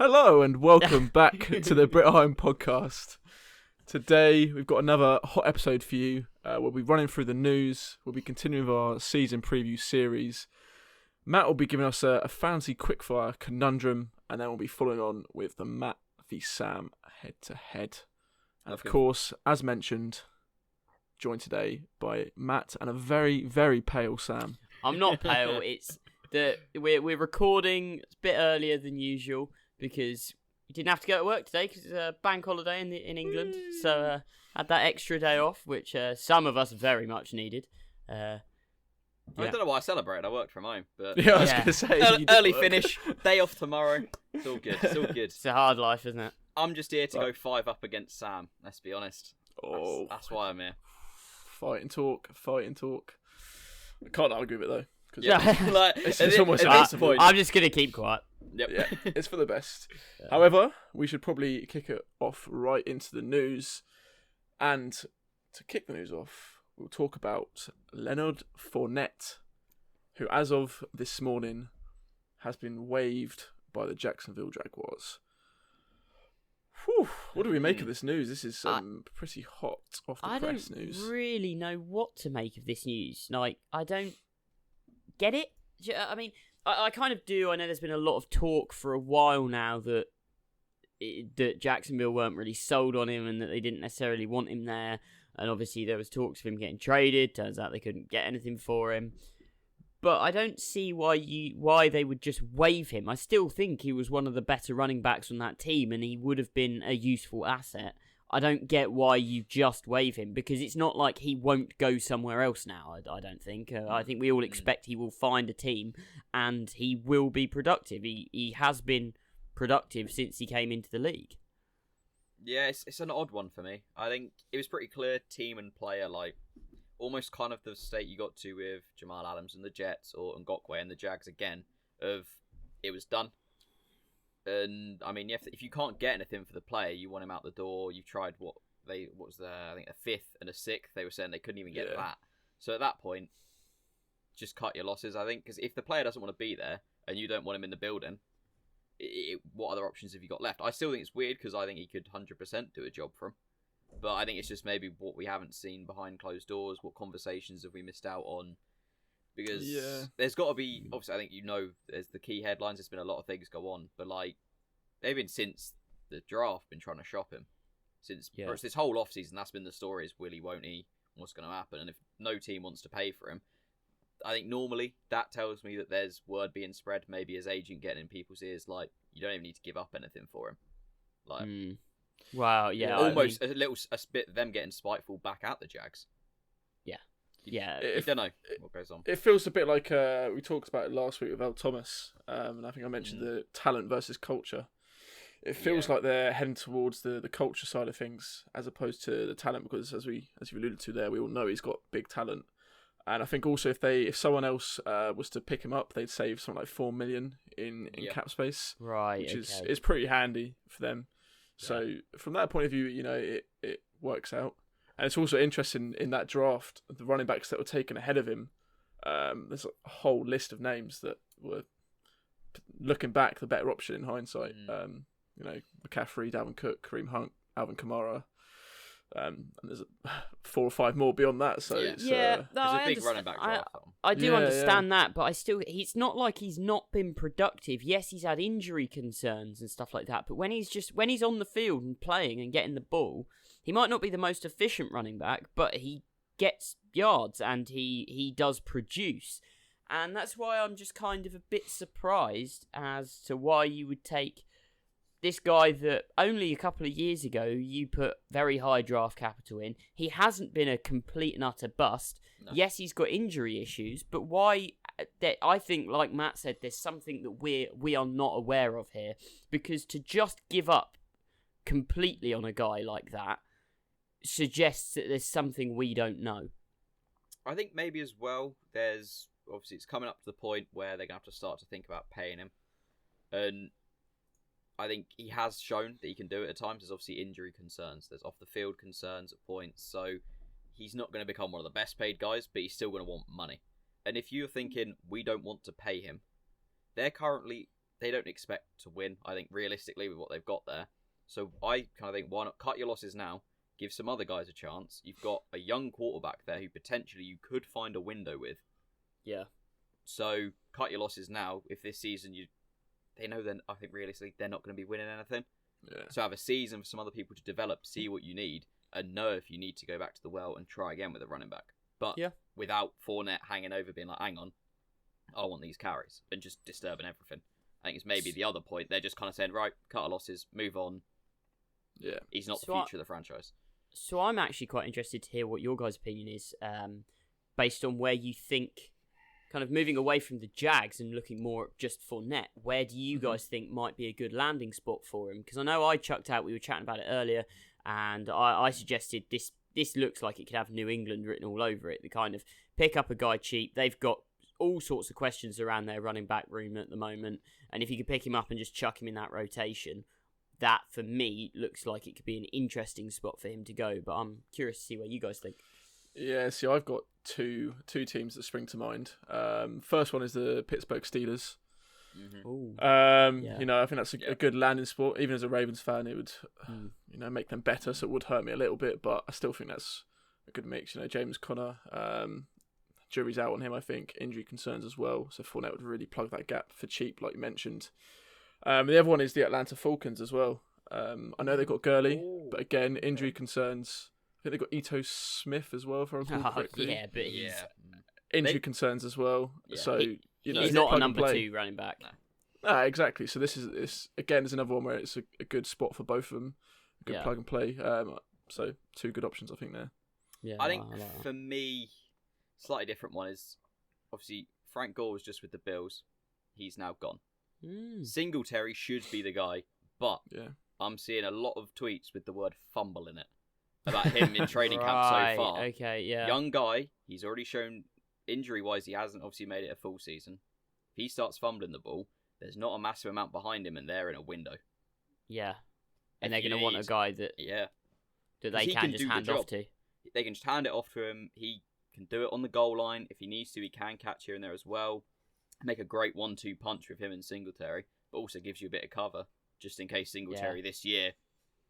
Hello and welcome back to the Brit Iron Podcast. Today we've got another hot episode for you. We'll be running through the news. We'll be continuing with our season preview series. Matt will be giving us a fancy quickfire conundrum, and then we'll be following on with the Matt v Sam head-to-head. And of course, as mentioned, joined today by Matt and a very, very pale Sam. I'm not pale. It's that we're recording a bit earlier than usual because we didn't have to go to work today because it's a bank holiday in England. So had that extra day off, which some of us very much needed. I don't know why I celebrated. I worked from home, but Yeah, I was going to say early finish, day off tomorrow. It's all good. It's all good. It's a hard life, isn't it? I'm just here to go 5 up against Sam. Let's be honest. Oh, That's why I'm here. Fight and talk. I can't argue with it though. Yeah, like, it's almost at this point. I'm just going to keep quiet. Yep. Yeah, it's for the best. Yeah. However, we should probably kick it off right into the news. And to kick the news off, we'll talk about Leonard Fournette, who as of this morning has been waived by the Jacksonville Jaguars. Whew, what do we make of this news? This is pretty hot off the press news. I don't really know what to make of this news. Like, I don't get it. I mean, I kind of do. I know there's been a lot of talk for a while now that Jacksonville weren't really sold on him and that they didn't necessarily want him there. And obviously there was talks of him getting traded. Turns out they couldn't get anything for him. But I don't see why they would just waive him. I still think he was one of the better running backs on that team and he would have been a useful asset. I don't get why you just waive him because it's not like he won't go somewhere else now, I don't think. I think we all expect he will find a team and he will be productive. He has been productive since he came into the league. Yeah, it's an odd one for me. I think it was pretty clear team and player, like almost kind of the state you got to with Jamal Adams and the Jets or Ngakwe and the Jags again of it was done. And I mean, if you can't get anything for the player, you want him out the door. You've tried I think a 5th and a 6th. They were saying they couldn't even get that. So at that point, just cut your losses. I think because if the player doesn't want to be there and you don't want him in the building, what other options have you got left? I still think it's weird because I think he could 100% do a job for him. But I think it's just maybe what we haven't seen behind closed doors. What conversations have we missed out on? Because there's got to be, obviously, I think there's the key headlines. There's been a lot of things go on, but like they've been since the draft been trying to shop him since this whole off season. That's been the story: is will he, won't he? What's going to happen? And if no team wants to pay for him, I think normally that tells me that there's word being spread. Maybe his agent getting in people's ears, like you don't even need to give up anything for him. Like, wow, yeah, almost a bit them getting spiteful back at the Jags. Yeah, I don't know what goes on. It feels a bit like we talked about it last week with Earl Thomas, and I think I mentioned the talent versus culture. It feels like they're heading towards the culture side of things as opposed to the talent, because as you alluded to there, we all know he's got big talent, and I think also if someone else was to pick him up, they'd save something like $4 million in cap space, right? Which is pretty handy for them. Yeah. So from that point of view, it works out. And it's also interesting in that draft, the running backs that were taken ahead of him, there's a whole list of names that were, looking back, the better option in hindsight. McCaffrey, Dalvin Cook, Kareem Hunt, Alvin Kamara, and there's 4 or 5 more beyond that. So it's a big running back draft. I do understand that, but it's not like he's not been productive. Yes, he's had injury concerns and stuff like that, but when he's on the field and playing and getting the ball, he might not be the most efficient running back, but he gets yards and he does produce. And that's why I'm just kind of a bit surprised as to why you would take this guy that only a couple of years ago you put very high draft capital in. He hasn't been a complete and utter bust. No. Yes, he's got injury issues, but why? I think, like Matt said, there's something that we are not aware of here. Because to just give up completely on a guy like that suggests that there's something we don't know. I think maybe as well, obviously it's coming up to the point where they're going to have to start to think about paying him. And I think he has shown that he can do it at times. There's obviously injury concerns. There's off-the-field concerns at points. So he's not going to become one of the best paid guys, but he's still going to want money. And if you're thinking, we don't want to pay him, they're they don't expect to win, I think, realistically, with what they've got there. So I kind of think, why not cut your losses now, give some other guys a chance. You've got a young quarterback there who potentially you could find a window with. Yeah. So cut your losses now. If this season they know, then I think realistically they're not going to be winning anything. Yeah. So have a season for some other people to develop, see what you need, and know if you need to go back to the well and try again with a running back. But without Fournette hanging over, being like, hang on, I want these carries, and just disturbing everything. I think it's maybe the other point. They're just kind of saying, right, cut our losses, move on. Yeah. He's not the future of the franchise. So I'm actually quite interested to hear what your guys' opinion is, based on where you think, kind of moving away from the Jags and looking more at just Fournette, where do you guys think might be a good landing spot for him? Because I know I chucked out, we were chatting about it earlier, and I suggested this looks like it could have New England written all over it. The kind of pick up a guy cheap. They've got all sorts of questions around their running back room at the moment, and if you could pick him up and just chuck him in that rotation, that for me looks like it could be an interesting spot for him to go. But I'm curious to see what you guys think. Yeah, see, I've got two teams that spring to mind. First one is the Pittsburgh Steelers. Mm-hmm. You know, I think that's a good landing spot. Even as a Ravens fan, it would, you know, make them better. So it would hurt me a little bit, but I still think that's a good mix. You know, James Conner, jury's out on him. I think injury concerns as well. So Fournette would really plug that gap for cheap, like you mentioned. The other one is the Atlanta Falcons as well. I know they've got Gurley, but again, injury concerns. I think they've got Ito Smith as well, if I recall correctly. Yeah, but he's injury concerns as well. Yeah. So you know, he's not a number 2 running back. No, exactly. So this again is another one where it's a good spot for both of them. A good plug and play. So two good options, I think there. Yeah, I think for me, slightly different one is obviously Frank Gore was just with the Bills. He's now gone. Singletary should be the guy, but I'm seeing a lot of tweets with the word fumble in it about him in training camp so far. Okay, yeah. Young guy, he's already shown injury-wise he hasn't obviously made it a full season. If he starts fumbling the ball, there's not a massive amount behind him and they're in a window. Yeah. And they're going to want a guy that they can just hand off to. They can just hand it off to him. He can do it on the goal line. If he needs to, he can catch here and there as well. Make a great 1-2 punch with him and Singletary, but also gives you a bit of cover just in case Singletary this year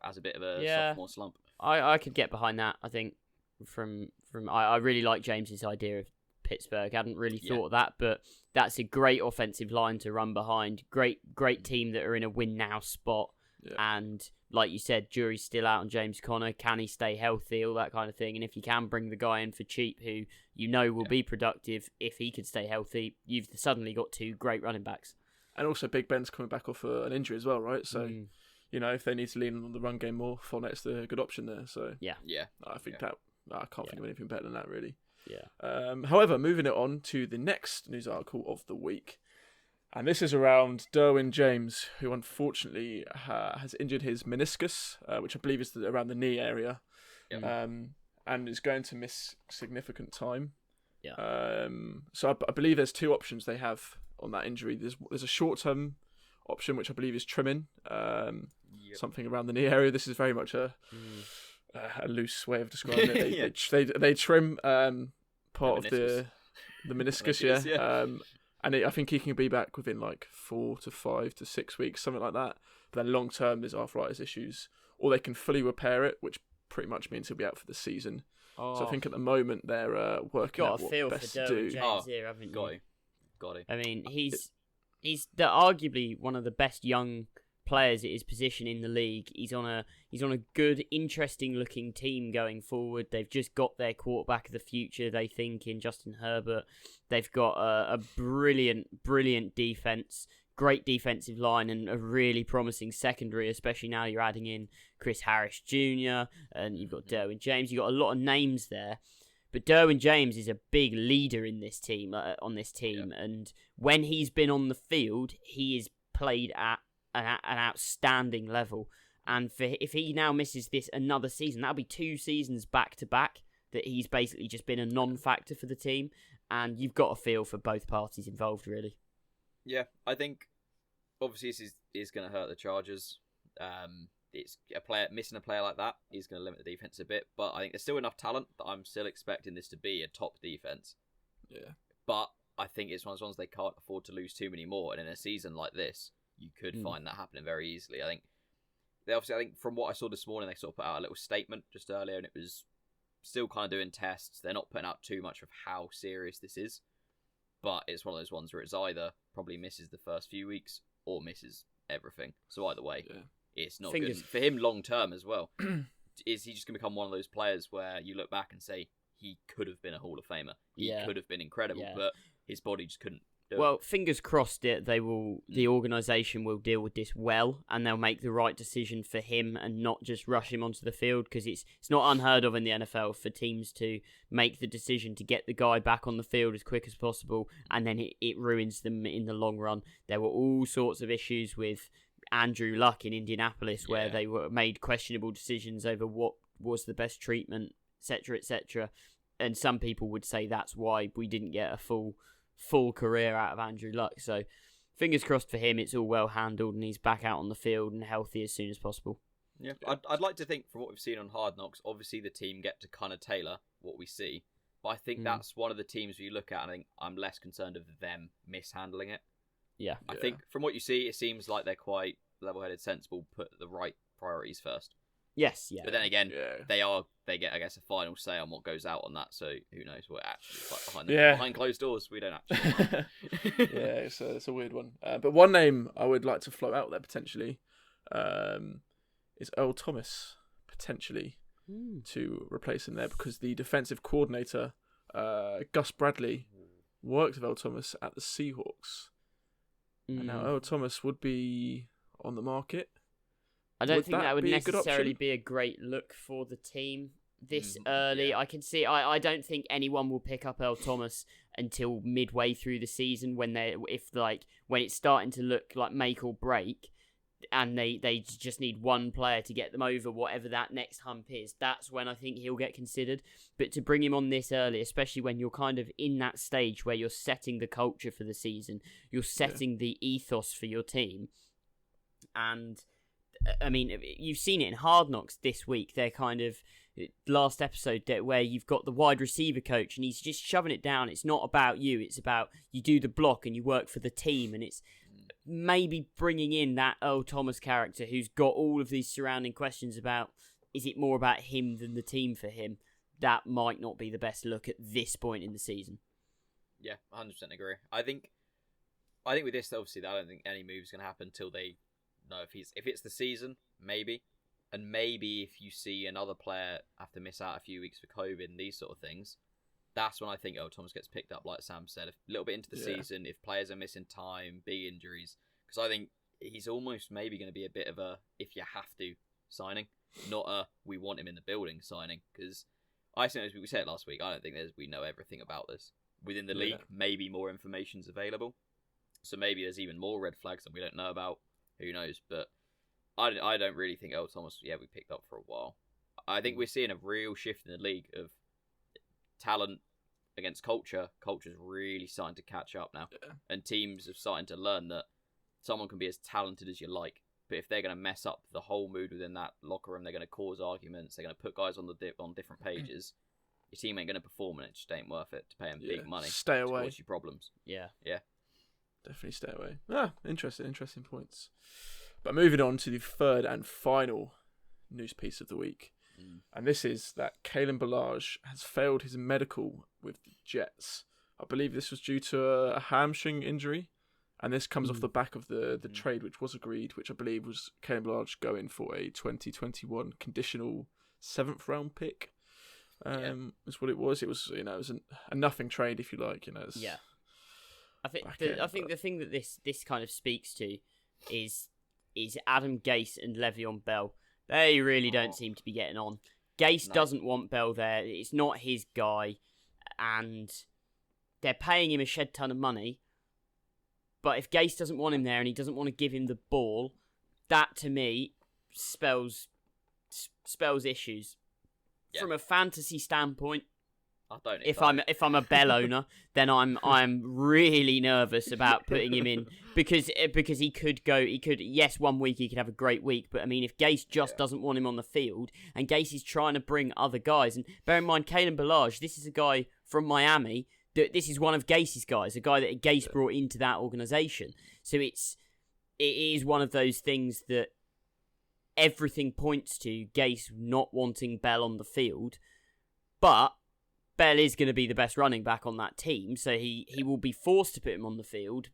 has a bit of a sophomore slump. I could get behind that. I think I really like James's idea of Pittsburgh. I hadn't really thought of that, but that's a great offensive line to run behind. Great team that are in a win now spot. Yeah. And like you said, jury's still out on James Conner. Can he stay healthy? All that kind of thing. And if you can bring the guy in for cheap who you know will be productive, if he could stay healthy, you've suddenly got two great running backs. And also Big Ben's coming back off an injury as well, right? So, you know, if they need to lean on the run game more, Fournette's the good option there. So yeah. I think I can't think of anything better than that, really. Yeah. However, moving it on to the next news article of the week. And this is around Derwin James, who unfortunately has injured his meniscus, which I believe is around the knee area, and is going to miss significant time. Yeah. So I believe there's two options they have on that injury. There's a short-term option, which I believe is trimming, something around the knee area. This is very much a loose way of describing it. They trim part of the meniscus, and I think he can be back within like 4 to 5 to 6 weeks, something like that. But then long term, there's arthritis issues, or they can fully repair it, which pretty much means he'll be out for the season. So I think at the moment they're working out what best to do. James here, haven't you? Got him. I mean, he's arguably one of the best young players at his position in the league. He's on a good, interesting looking team going forward. They've just got their quarterback of the future, they think, in Justin Herbert. They've got a brilliant defense, great defensive line, and a really promising secondary, especially now you're adding in Chris Harris Jr. and you've got Derwin James. You've got a lot of names there. But Derwin James is a big leader in this team, and when he's been on the field, he is played at an outstanding level. And if he now misses another season, that'll be 2 seasons back to back that he's basically just been a non-factor for the team. And you've got a feel for both parties involved, really. Yeah, I think obviously this is going to hurt the Chargers. It's missing a player like that is going to limit the defense a bit, but I think there's still enough talent that I'm still expecting this to be a top defense. Yeah. But I think it's one of those ones they can't afford to lose too many more, and in a season like this, you could find that happening very easily. I think from what I saw this morning, they sort of put out a little statement just earlier, and it was still kind of doing tests. They're not putting out too much of how serious this is, but it's one of those ones where it's either probably misses the first few weeks or misses everything. So either way, it's not good for him long term as well. Is he just going to become one of those players where you look back and say he could have been a Hall of Famer? He could have been incredible, but his body just couldn't. Well, fingers crossed the organisation will deal with this well, and they'll make the right decision for him and not just rush him onto the field, because it's not unheard of in the NFL for teams to make the decision to get the guy back on the field as quick as possible, and then it ruins them in the long run. There were all sorts of issues with Andrew Luck in Indianapolis where they were made questionable decisions over what was the best treatment, etc., etc. And some people would say that's why we didn't get a full career out of Andrew Luck. So fingers crossed for him, it's all well handled and he's back out on the field and healthy as soon as possible. Yeah, I'd like to think from what we've seen on Hard Knocks, obviously the team get to kind of tailor what we see, but I think that's one of the teams you look at and I think I'm less concerned of them mishandling it. Yeah. I think from what you see, it seems like they're quite level-headed, sensible, put the right priorities first. Yes, yeah. But then again, they get, I guess, a final say on what goes out on that. So who knows what actually is like behind closed doors. We don't actually. It's a weird one. But one name I would like to float out there potentially is Earl Thomas potentially to replace him there, because the defensive coordinator Gus Bradley worked with Earl Thomas at the Seahawks, and now Earl Thomas would be on the market. I don't think that would necessarily be a great look for the team this early. Yeah. I can see. I don't think anyone will pick up Earl Thomas until midway through the season when it's starting to look like make or break, and they just need one player to get them over whatever that next hump is. That's when I think he'll get considered. But to bring him on this early, especially when you're kind of in that stage where you're setting the culture for the season, you're setting the ethos for your team, and I mean, you've seen it in Hard Knocks this week. They're kind of last episode where you've got the wide receiver coach and he's just shoving it down. It's not about you. It's about you do the block and you work for the team. And it's maybe bringing in that Earl Thomas character who's got all of these surrounding questions about, is it more about him than the team for him? That might not be the best look at this point in the season. Yeah, 100% agree. I think with this, obviously, I don't think any move's going to happen until they know if it's the season, maybe. And maybe if you see another player have to miss out a few weeks for COVID and these sort of things, that's when I think Earl Thomas gets picked up, like Sam said, a little bit into the season, if players are missing time, big injuries. Because I think he's almost maybe going to be a bit of a if you have to signing, not a we want him in the building signing. Because I think, as we said last week, I don't think we know everything about this. Within the league, maybe more information's available. So maybe there's even more red flags that we don't know about. Who knows? But I don't really think Earl Thomas, we picked up for a while. I think we're seeing a real shift in the league of talent against culture. Culture's really starting to catch up now. Yeah. And teams are starting to learn that someone can be as talented as you like, but if they're going to mess up the whole mood within that locker room, they're going to cause arguments, they're going to put guys on on different pages, your team ain't going to perform and it just ain't worth it to pay them big money. Stay away. To cause you problems. Yeah. Definitely stay away. Interesting points. But moving on to the third and final news piece of the week. And this is that Kalen Ballage has failed his medical with the Jets. I believe this was due to a hamstring injury. And this comes off the back of the trade which was agreed, which I believe was Kalen Ballage going for a 2021 conditional 7th round pick. Is what it was. It was a nothing trade, if you like. I think the thing that this kind of speaks to is Adam Gase and Le'Veon Bell. They really don't seem to be getting on. Gase doesn't want Bell there. It's not his guy, and they're paying him a shed ton of money. But if Gase doesn't want him there and he doesn't want to give him the ball, that to me spells issues. Yeah. From a fantasy standpoint, if I'm a Bell owner, then I'm really nervous about putting him in because he could yes, 1 week he could have a great week, but I mean if Gase just doesn't want him on the field and Gase is trying to bring other guys, and bear in mind Kalen Ballage, this is a guy from Miami, this is one of Gase's guys, a guy that Gase brought into that organisation, so it is one of those things that everything points to Gase not wanting Bell on the field, but Bell is going to be the best running back on that team, so he will be forced to put him on the field,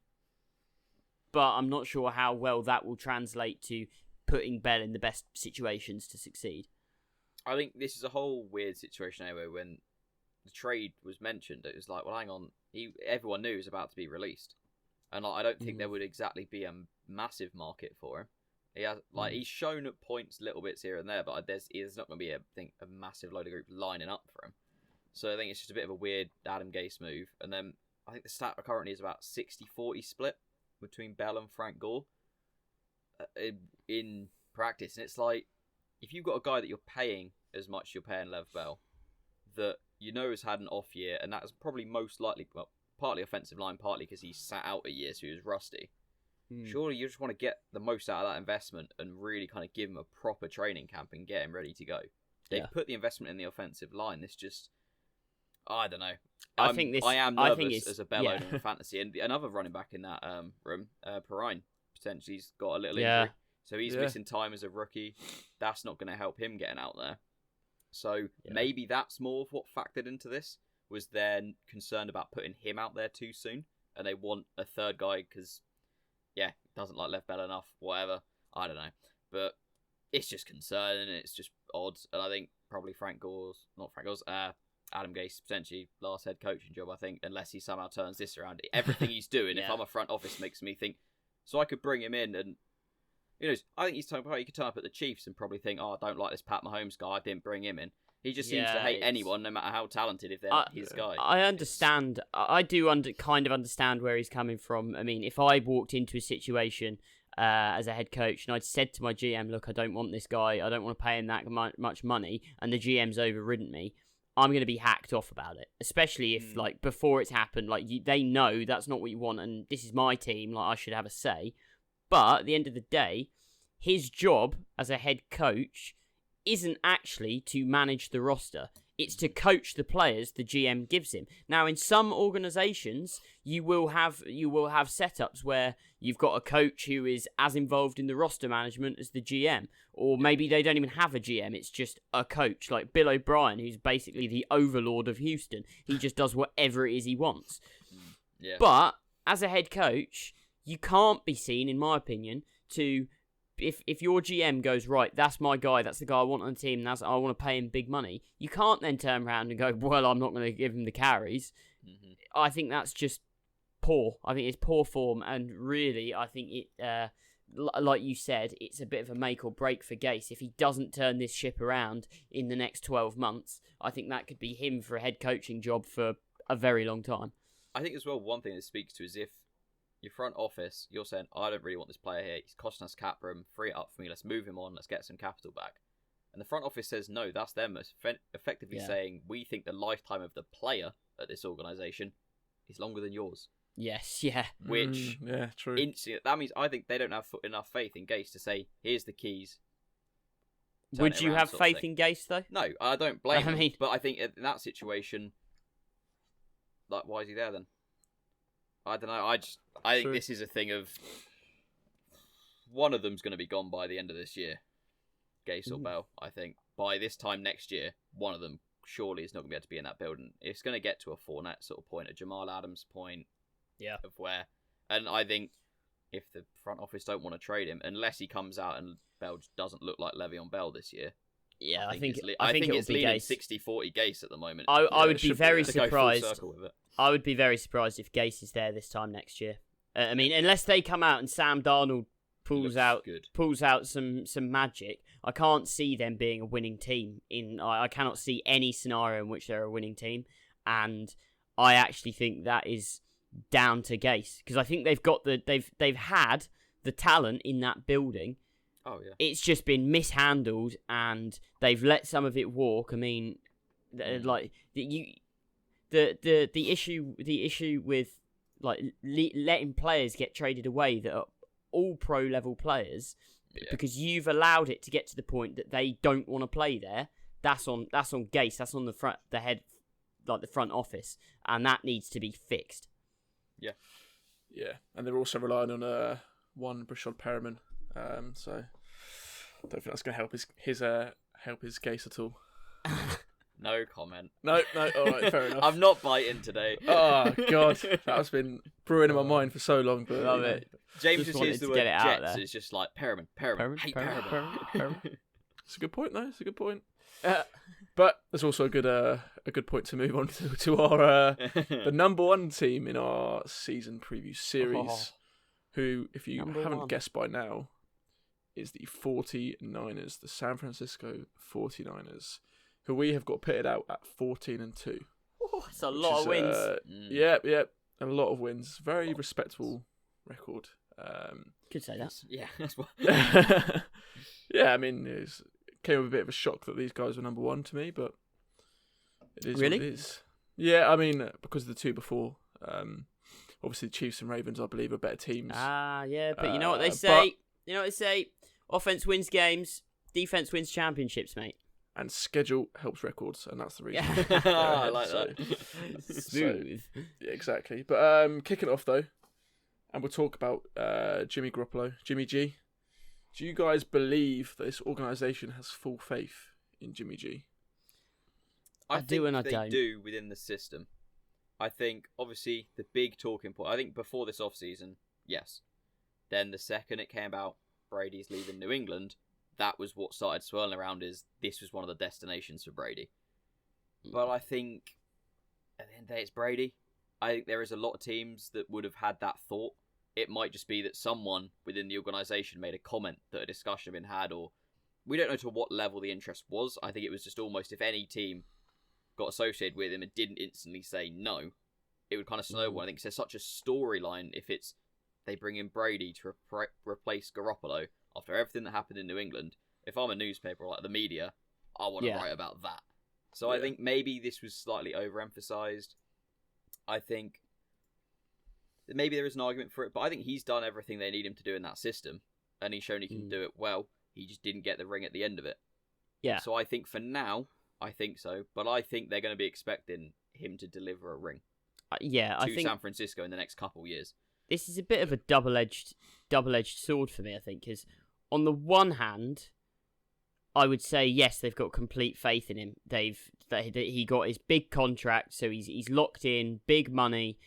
but I'm not sure how well that will translate to putting Bell in the best situations to succeed. I think this is a whole weird situation anyway. When the trade was mentioned, it was like, well, hang on, everyone knew he was about to be released, and I don't think there would exactly be a massive market for him. He has he's shown at points little bits here and there, but there's not going to be a massive load of groups lining up for him. So I think it's just a bit of a weird Adam Gase move. And then I think the stat currently is about 60-40 split between Bell and Frank Gore in practice. And it's like, if you've got a guy that you're paying as much you're paying Lev Bell, that you know has had an off year, and that's probably most likely, well, partly offensive line, partly because he sat out a year, so he was rusty. Surely you just want to get the most out of that investment and really kind of give him a proper training camp and get him ready to go. They put the investment in the offensive line. This just, I don't know. I am nervous as a Bell owner in fantasy, and another running back in that room, Perrine, potentially he's got a little injury, so he's missing time as a rookie. That's not going to help him getting out there. So maybe that's more of what factored into this, was they're concerned about putting him out there too soon, and they want a third guy because, doesn't like Lev Bell enough, whatever. I don't know. But it's just concerning, it's just odd, and I think probably Adam Gase, potentially last head coaching job, I think, unless he somehow turns this around. Everything he's doing, if I'm a front office, makes me think, so I could bring him in and, I think he could turn up at the Chiefs and probably think, I don't like this Pat Mahomes guy, I didn't bring him in. He just seems to hate anyone, no matter how talented, if they're not his guy. I understand. I do kind of understand where he's coming from. I mean, if I walked into a situation as a head coach and I'd said to my GM, look, I don't want this guy, I don't want to pay him that much money, and the GM's overridden me, I'm going to be hacked off about it. Especially if, before it's happened, they know that's not what you want, and this is my team, I should have a say. But at the end of the day, his job as a head coach isn't actually to manage the roster. It's to coach the players the GM gives him. Now, in some organisations, you will have setups where you've got a coach who is as involved in the roster management as the GM, or maybe they don't even have a GM. It's just a coach, like Bill O'Brien, who's basically the overlord of Houston. He just does whatever it is he wants. Yeah. But as a head coach, you can't be seen, in my opinion, to if your GM goes, right, that's my guy, that's the guy I want on the team, I want to pay him big money, you can't then turn around and go, well, I'm not going to give him the carries. I think that's just poor. I think it's poor form, and really, I think it, like you said, it's a bit of a make or break for Gase. If he doesn't turn this ship around in the next 12 months, I think that could be him for a head coaching job for a very long time. I think as well, one thing that speaks to is if your front office, you're saying, I don't really want this player here, he's costing us cap room, free it up for me, let's move him on, let's get some capital back. And the front office says, no, that's them effectively saying, we think the lifetime of the player at this organisation is longer than yours. Yes, yeah. Which, true. That means I think they don't have enough faith in Gase to say, here's the keys. Would you have faith in Gase, though? No, I don't blame him. But I think in that situation, why is he there then? I don't know. I think this is a thing of one of them's going to be gone by the end of this year, Gase or Bell. I think by this time next year, one of them surely is not going to be able to be in that building. It's going to get to a Fournette sort of point, a Jamal Adams point, of where. And I think if the front office don't want to trade him, unless he comes out and Bell doesn't look like Le'Veon Bell this year. Yeah, I think it's leaning 60-40 Gase at the moment. I would be very surprised. I would be very surprised if Gase is there this time next year. I mean, unless they come out and Sam Darnold pulls out some magic, I can't see them being a winning team. I cannot see any scenario in which they're a winning team, and I actually think that is down to Gase, because I think they've had the talent in that building. Oh yeah, it's just been mishandled, and they've let some of it walk. I mean, The issue with letting players get traded away that are all pro level players, because you've allowed it to get to the point that they don't want to play there. That's on Gase. That's on the front office, and that needs to be fixed. Yeah, and they're also relying on one Brashad Perriman. So I don't think that's going to help his case at all. No comment. No. All right, fair enough. I'm not biting today. Oh God, that's been brewing in my mind for so long. But Love it. James Just just wanted hears the to word get it out Jets. there. It's just like Perriman. Hate Perriman. It's a good point, though. It's a good point. But there's also a good point to move on to our the number one team in our season preview series, who, if you haven't guessed by now, is the 49ers, the San Francisco 49ers, who we have got pitted out at 14-2. Oh, that's a lot of wins. Yeah, a lot of wins. Very respectable record. Could say that. Yeah, that's what. Yeah, I mean, it came with a bit of a shock that these guys were number one to me, but it is Really? what it is. Yeah, I mean, because of the two before, obviously the Chiefs and Ravens, I believe, are better teams. Yeah, but you know what they say? Offense wins games, defense wins championships, mate. And schedule helps records, and that's the reason. I like that. Smooth. Yeah, exactly. But kicking it off, though, and we'll talk about Jimmy Garoppolo, Jimmy G. Do you guys believe that this organisation has full faith in Jimmy G? I do and I they don't. do within the system. I think, obviously, the big talking point, I think before this off-season, yes. Then the second it came about, Brady's leaving New England, that was what started swirling around as this was one of the destinations for Brady. But I think, at the end of the day, it's Brady. I think there is a lot of teams that would have had that thought. It might just be that someone within the organisation made a comment that a discussion had been had, or we don't know to what level the interest was. I think it was just almost if any team got associated with him and didn't instantly say no, it would kind of snowball. I think it's such a storyline if it's they bring in Brady to replace Garoppolo after everything that happened in New England. If I'm a newspaper or like the media, I want to write about that. So I think maybe this was slightly overemphasized. I think maybe there is an argument for it, but I think he's done everything they need him to do in that system, and he's shown he can do it well. He just didn't get the ring at the end of it. Yeah. So I think for now, I think so, but I think they're going to be expecting him to deliver a ring. I think San Francisco in the next couple years. This is a bit of a double-edged sword for me, I think, because on the one hand, I would say yes, they've got complete faith in him. He got his big contract, so he's locked in, big money.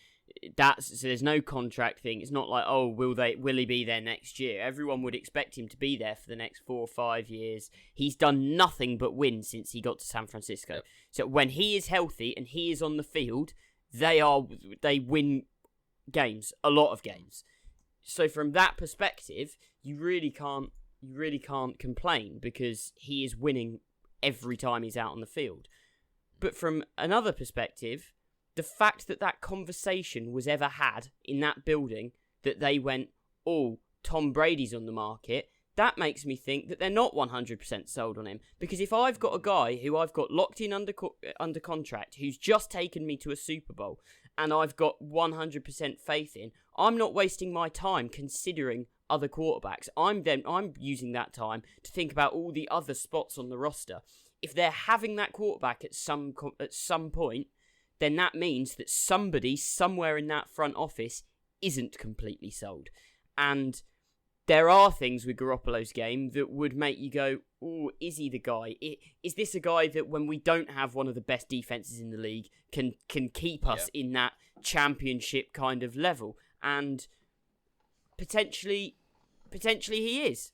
So there's no contract thing. It's not like, oh, will he be there next year? Everyone would expect him to be there for the next 4 or 5 years. He's done nothing but win since he got to San Francisco. Yep. So when he is healthy and he is on the field, they win games, a lot of games. So from that perspective, you really can't complain because he is winning every time he's out on the field. But from another perspective, the fact that conversation was ever had in that building, that they went, oh, Tom Brady's on the market, that makes me think that they're not 100% sold on him. Because if I've got a guy who I've got locked in under contract, who's just taken me to a Super Bowl, and I've got 100% faith in, I'm not wasting my time considering other quarterbacks. I'm using that time to think about all the other spots on the roster. If they're having that quarterback at some point, then that means that somebody somewhere in that front office isn't completely sold. And there are things with Garoppolo's game that would make you go, oh, is he the guy? Is this a guy that when we don't have one of the best defenses in the league can keep us in that championship kind of level? And potentially he is.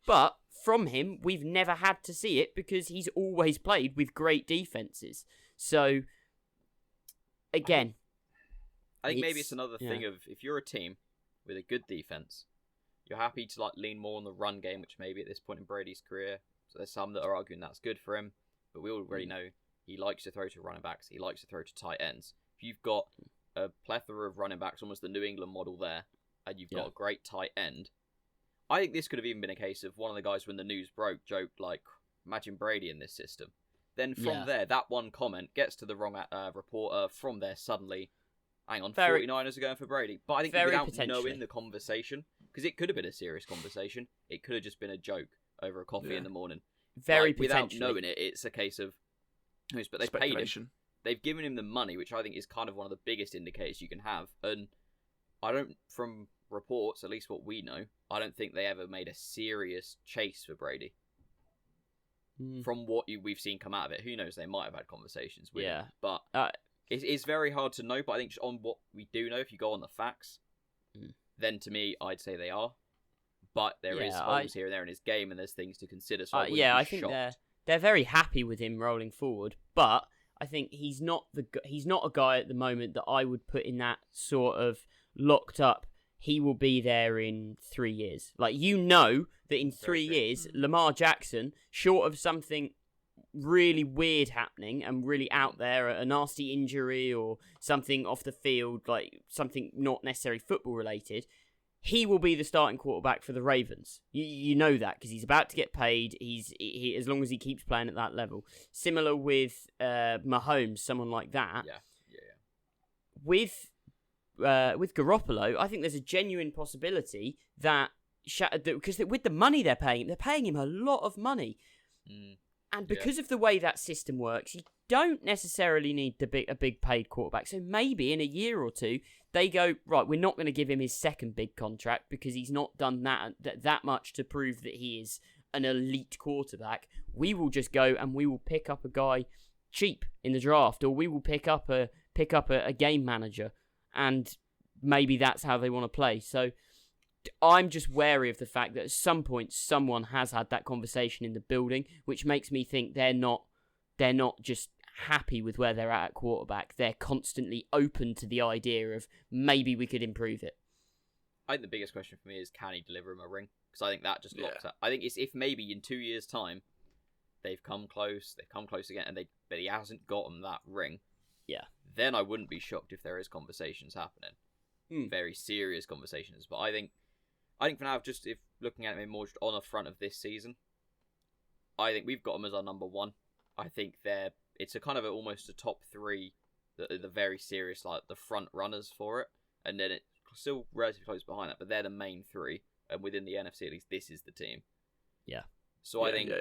But from him, we've never had to see it because he's always played with great defenses. So again, I think maybe it's another thing of if you're a team with a good defense, you're happy to lean more on the run game, which maybe at this point in Brady's career, so there's some that are arguing that's good for him, but we already know he likes to throw to running backs, he likes to throw to tight ends. If you've got a plethora of running backs, almost the New England model there, and you've got a great tight end, I think this could have even been a case of one of the guys when the news broke joked imagine Brady in this system. Then from there, that one comment gets to the wrong reporter. From there, suddenly, hang on, 49ers are going for Brady. But I think without knowing the conversation, because it could have been a serious conversation, it could have just been a joke over a coffee in the morning. Without knowing it, it's a case of, but they've paid him. They've given him the money, which I think is kind of one of the biggest indicators you can have. And I don't, from reports, at least what we know, I don't think they ever made a serious chase for Brady. From what we've seen come out of it, who knows? They might have had conversations with him, but it's very hard to know. But I think just on what we do know, if you go on the facts, then to me, I'd say they are. But there is holes here and there in his game, and there's things to consider. So I think they're very happy with him rolling forward, but I think he's not a guy at the moment that I would put in that sort of locked up. He will be there in 3 years. Like, you know that in 3 years, Lamar Jackson, short of something really weird happening and really out there, a nasty injury or something off the field, like something not necessarily football related, he will be the starting quarterback for the Ravens. You know that because he's about to get paid. He as long as he keeps playing at that level. Similar with Mahomes, someone like that. Yeah. With Garoppolo, I think there's a genuine possibility that because with the money they're paying him a lot of money, and because of the way that system works, you don't necessarily need a big paid quarterback. So maybe in a year or two they go, right, we're not going to give him his second big contract because he's not done that much to prove that he is an elite quarterback. We will just go and we will pick up a guy cheap in the draft, or we will pick up a game manager. And maybe that's how they want to play. So I'm just wary of the fact that at some point someone has had that conversation in the building, which makes me think they're not just happy with where they're at quarterback. They're constantly open to the idea of maybe we could improve it. I think the biggest question for me is, can he deliver him a ring? Because I think that just locks up. I think it's if maybe in 2 years' time they've come close again, but he hasn't gotten that ring. Yeah. Then I wouldn't be shocked if there is conversations happening. Very serious conversations. But I think for now, just if looking at it more just on the front of this season, I think we've got them as our number one. I think it's a kind of almost a top three, the very serious, like the front runners for it. And then it's still relatively close behind that, but they're the main three. And within the NFC, at least, this is the team. Yeah. So I think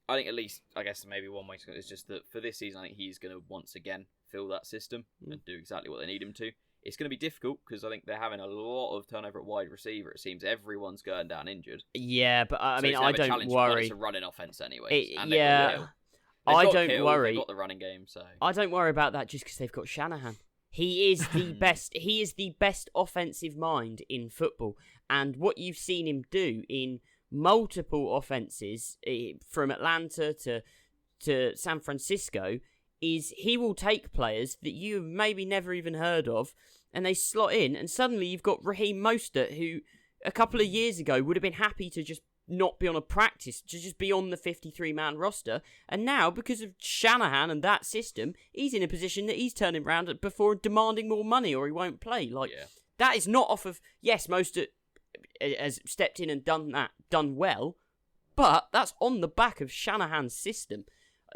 at least, I guess maybe one way to go is just that for this season, I think he's going to once again fill that system and do exactly what they need him to. It's going to be difficult because I think they're having a lot of turnover at wide receiver. It seems everyone's going down injured. Yeah, but I mean, I don't worry. It's a running offense anyway. I don't worry. They've got the running game, so I don't worry about that just because they've got Shanahan. He is the best. He is the best offensive mind in football, and what you've seen him do in multiple offenses from Atlanta to San Francisco is he will take players that you've maybe never even heard of and they slot in, and suddenly you've got Raheem Mostert, who a couple of years ago would have been happy to just not be on a practice, to just be on the 53-man roster, and now because of Shanahan and that system, he's in a position that he's turning around before demanding more money or he won't play. That is not off of, yes, Mostert has stepped in and done well, but that's on the back of Shanahan's system.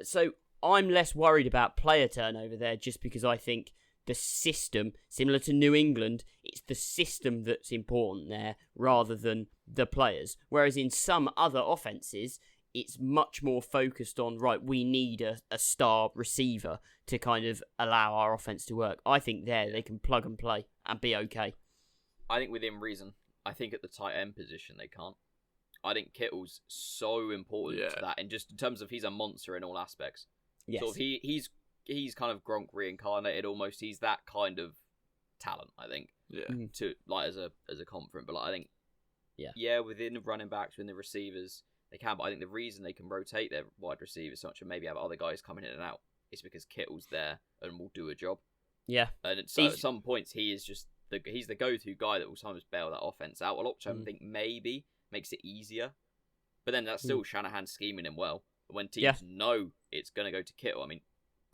So I'm less worried about player turnover there just because I think the system, similar to New England, it's the system that's important there rather than the players. Whereas in some other offenses, it's much more focused on, right, we need a star receiver to kind of allow our offense to work. I think they can plug and play and be okay. I think within reason. I think at the tight end position they can't. I think Kittle's so important to that, and just in terms of he's a monster in all aspects. Yes. Sort of he's kind of Gronk reincarnated almost. He's that kind of talent, I think. Yeah. To like as a confident, but like I think within the running backs, within the receivers, they can. But I think the reason they can rotate their wide receivers so much and maybe have other guys coming in and out is because Kittle's there and will do a job. Yeah. And at some points he is just he's the go-to guy that will sometimes bail that offense out a lot, which I think maybe makes it easier. But then that's still Shanahan scheming him well. When teams know it's going to go to Kittle, I mean,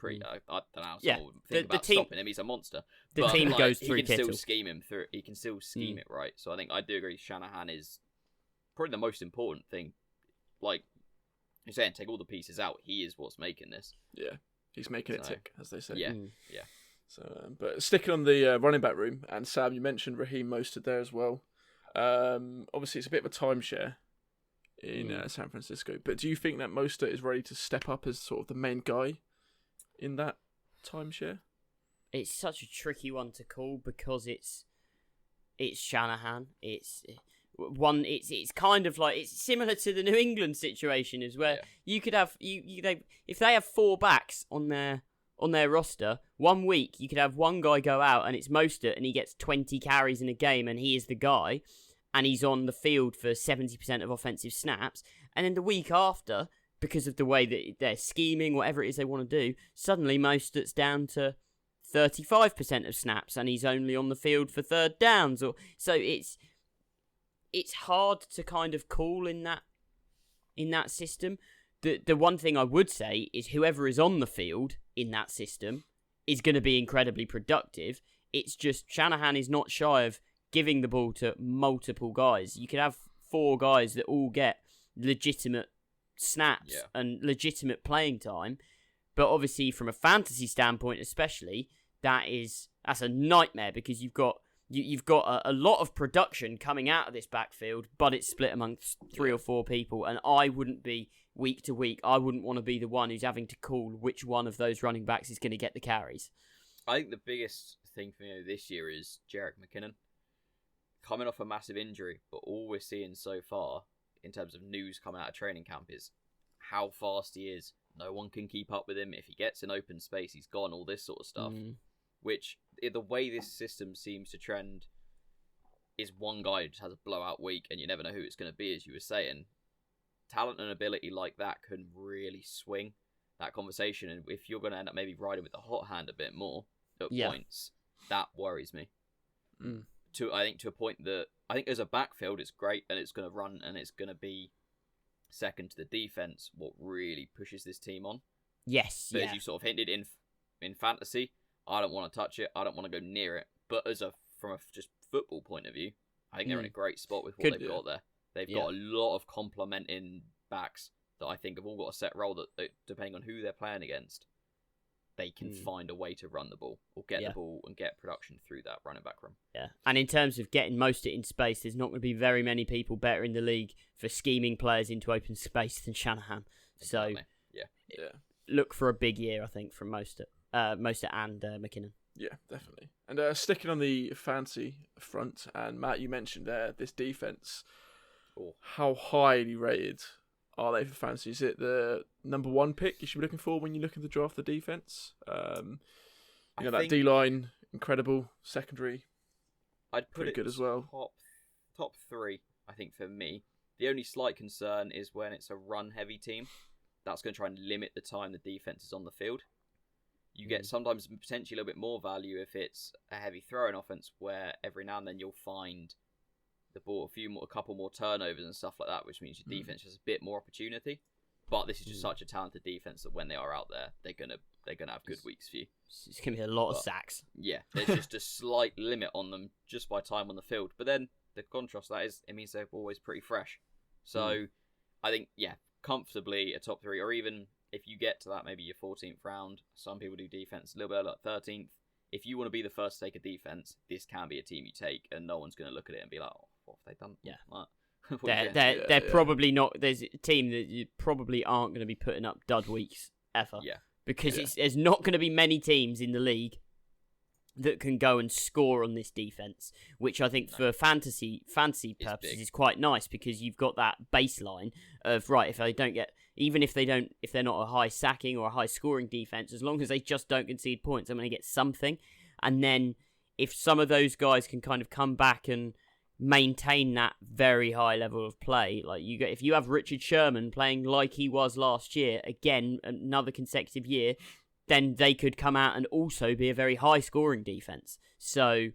I don't know how someone would think about stopping him. He's a monster. The team goes through he can Kittle. Still scheme him through. He can still scheme it right. So I think I do agree. Shanahan is probably the most important thing. Like you're saying, take all the pieces out. He is what's making this. Yeah, he's making it tick, as they say. Yeah. So, but sticking on the running back room, and Sam, you mentioned Raheem Mostert there as well. Obviously, it's a bit of a timeshare in San Francisco. But do you think that Mostert is ready to step up as sort of the main guy in that timeshare? It's such a tricky one to call because it's it's Shanahan. It's kind of like, it's similar to the New England situation, is where you could have if they have 4 backs on their roster, 1 week you could have one guy go out and it's Mostert and he gets 20 carries in a game and he is the guy and he's on the field for 70% of offensive snaps, and then the week after, because of the way that they're scheming, whatever it is they want to do, suddenly Mostert's down to 35% of snaps and he's only on the field for third downs. So it's hard to kind of call in that system. The one thing I would say is whoever is on the field in that system is going to be incredibly productive. It's just Shanahan is not shy of giving the ball to multiple guys. You could have 4 guys that all get legitimate snaps and legitimate playing time, but obviously from a fantasy standpoint especially, that's a nightmare, because you've got a lot of production coming out of this backfield, but it's split amongst 3 or 4 people, and I wouldn't be, week to week, I wouldn't want to be the one who's having to call which one of those running backs is going to get the carries. I think the biggest thing for me this year is Jerick McKinnon. Coming off a massive injury, but all we're seeing so far, in terms of news coming out of training camp, is how fast he is. No one can keep up with him. If he gets in open space, he's gone, all this sort of stuff. Which, the way this system seems to trend is one guy who just has a blowout week and you never know who it's going to be, as you were saying. Talent and ability like that can really swing that conversation, and if you're going to end up maybe riding with the hot hand a bit more at points, that worries me. I think to a point that, I think as a backfield it's great and it's going to run and it's going to be second to the defense what really pushes this team on. Yes, but as you sort of hinted in fantasy, I don't want to touch it. I don't want to go near it. But from a just football point of view, I think they're in a great spot with what they've got there. They've got a lot of complementing backs that I think have all got a set role that, depending on who they're playing against, they can find a way to run the ball or get the ball and get production through that running back room. Yeah, and in terms of getting most of it in space, there's not going to be very many people better in the league for scheming players into open space than Shanahan. Exactly. So, look for a big year, I think, from Mostert and McKinnon. Yeah, definitely. And sticking on the fancy front, and Matt, you mentioned this defense. How highly rated are they for fantasy? Is it the number 1 pick you should be looking for when you're looking to draft the defense? That D-line, incredible. Secondary, I'd put pretty good as well. Top 3, I think, for me. The only slight concern is when it's a run-heavy team. That's going to try and limit the time the defense is on the field. You get sometimes potentially a little bit more value if it's a heavy throwing offense, where every now and then you'll find the ball a couple more turnovers and stuff like that, which means your defense has a bit more opportunity. But this is just such a talented defense that when they are out there, they're gonna have good weeks for you. It's gonna be a lot of sacks. Yeah, there's just a slight limit on them just by time on the field. But then the contrast to that is it means they're always pretty fresh. So I think comfortably a top 3, or even if you get to that, maybe your 14th round. Some people do defense a little bit like 13th. If you want to be the first to take a defense, this can be a team you take, and no one's going to look at it and be like, "Oh, what have they done?" Yeah, they're probably not. There's a team that you probably aren't going to be putting up dud weeks ever. Yeah, because there's not going to be many teams in the league that can go and score on this defense, which I think for fantasy purposes is quite nice, because you've got that baseline of, right, if they don't get, even if they're not a high sacking or a high scoring defense, as long as they just don't concede points, I'm going to get something. And then if some of those guys can kind of come back and maintain that very high level of play, like if you have Richard Sherman playing like he was last year, again, another consecutive year, then they could come out and also be a very high scoring defense. So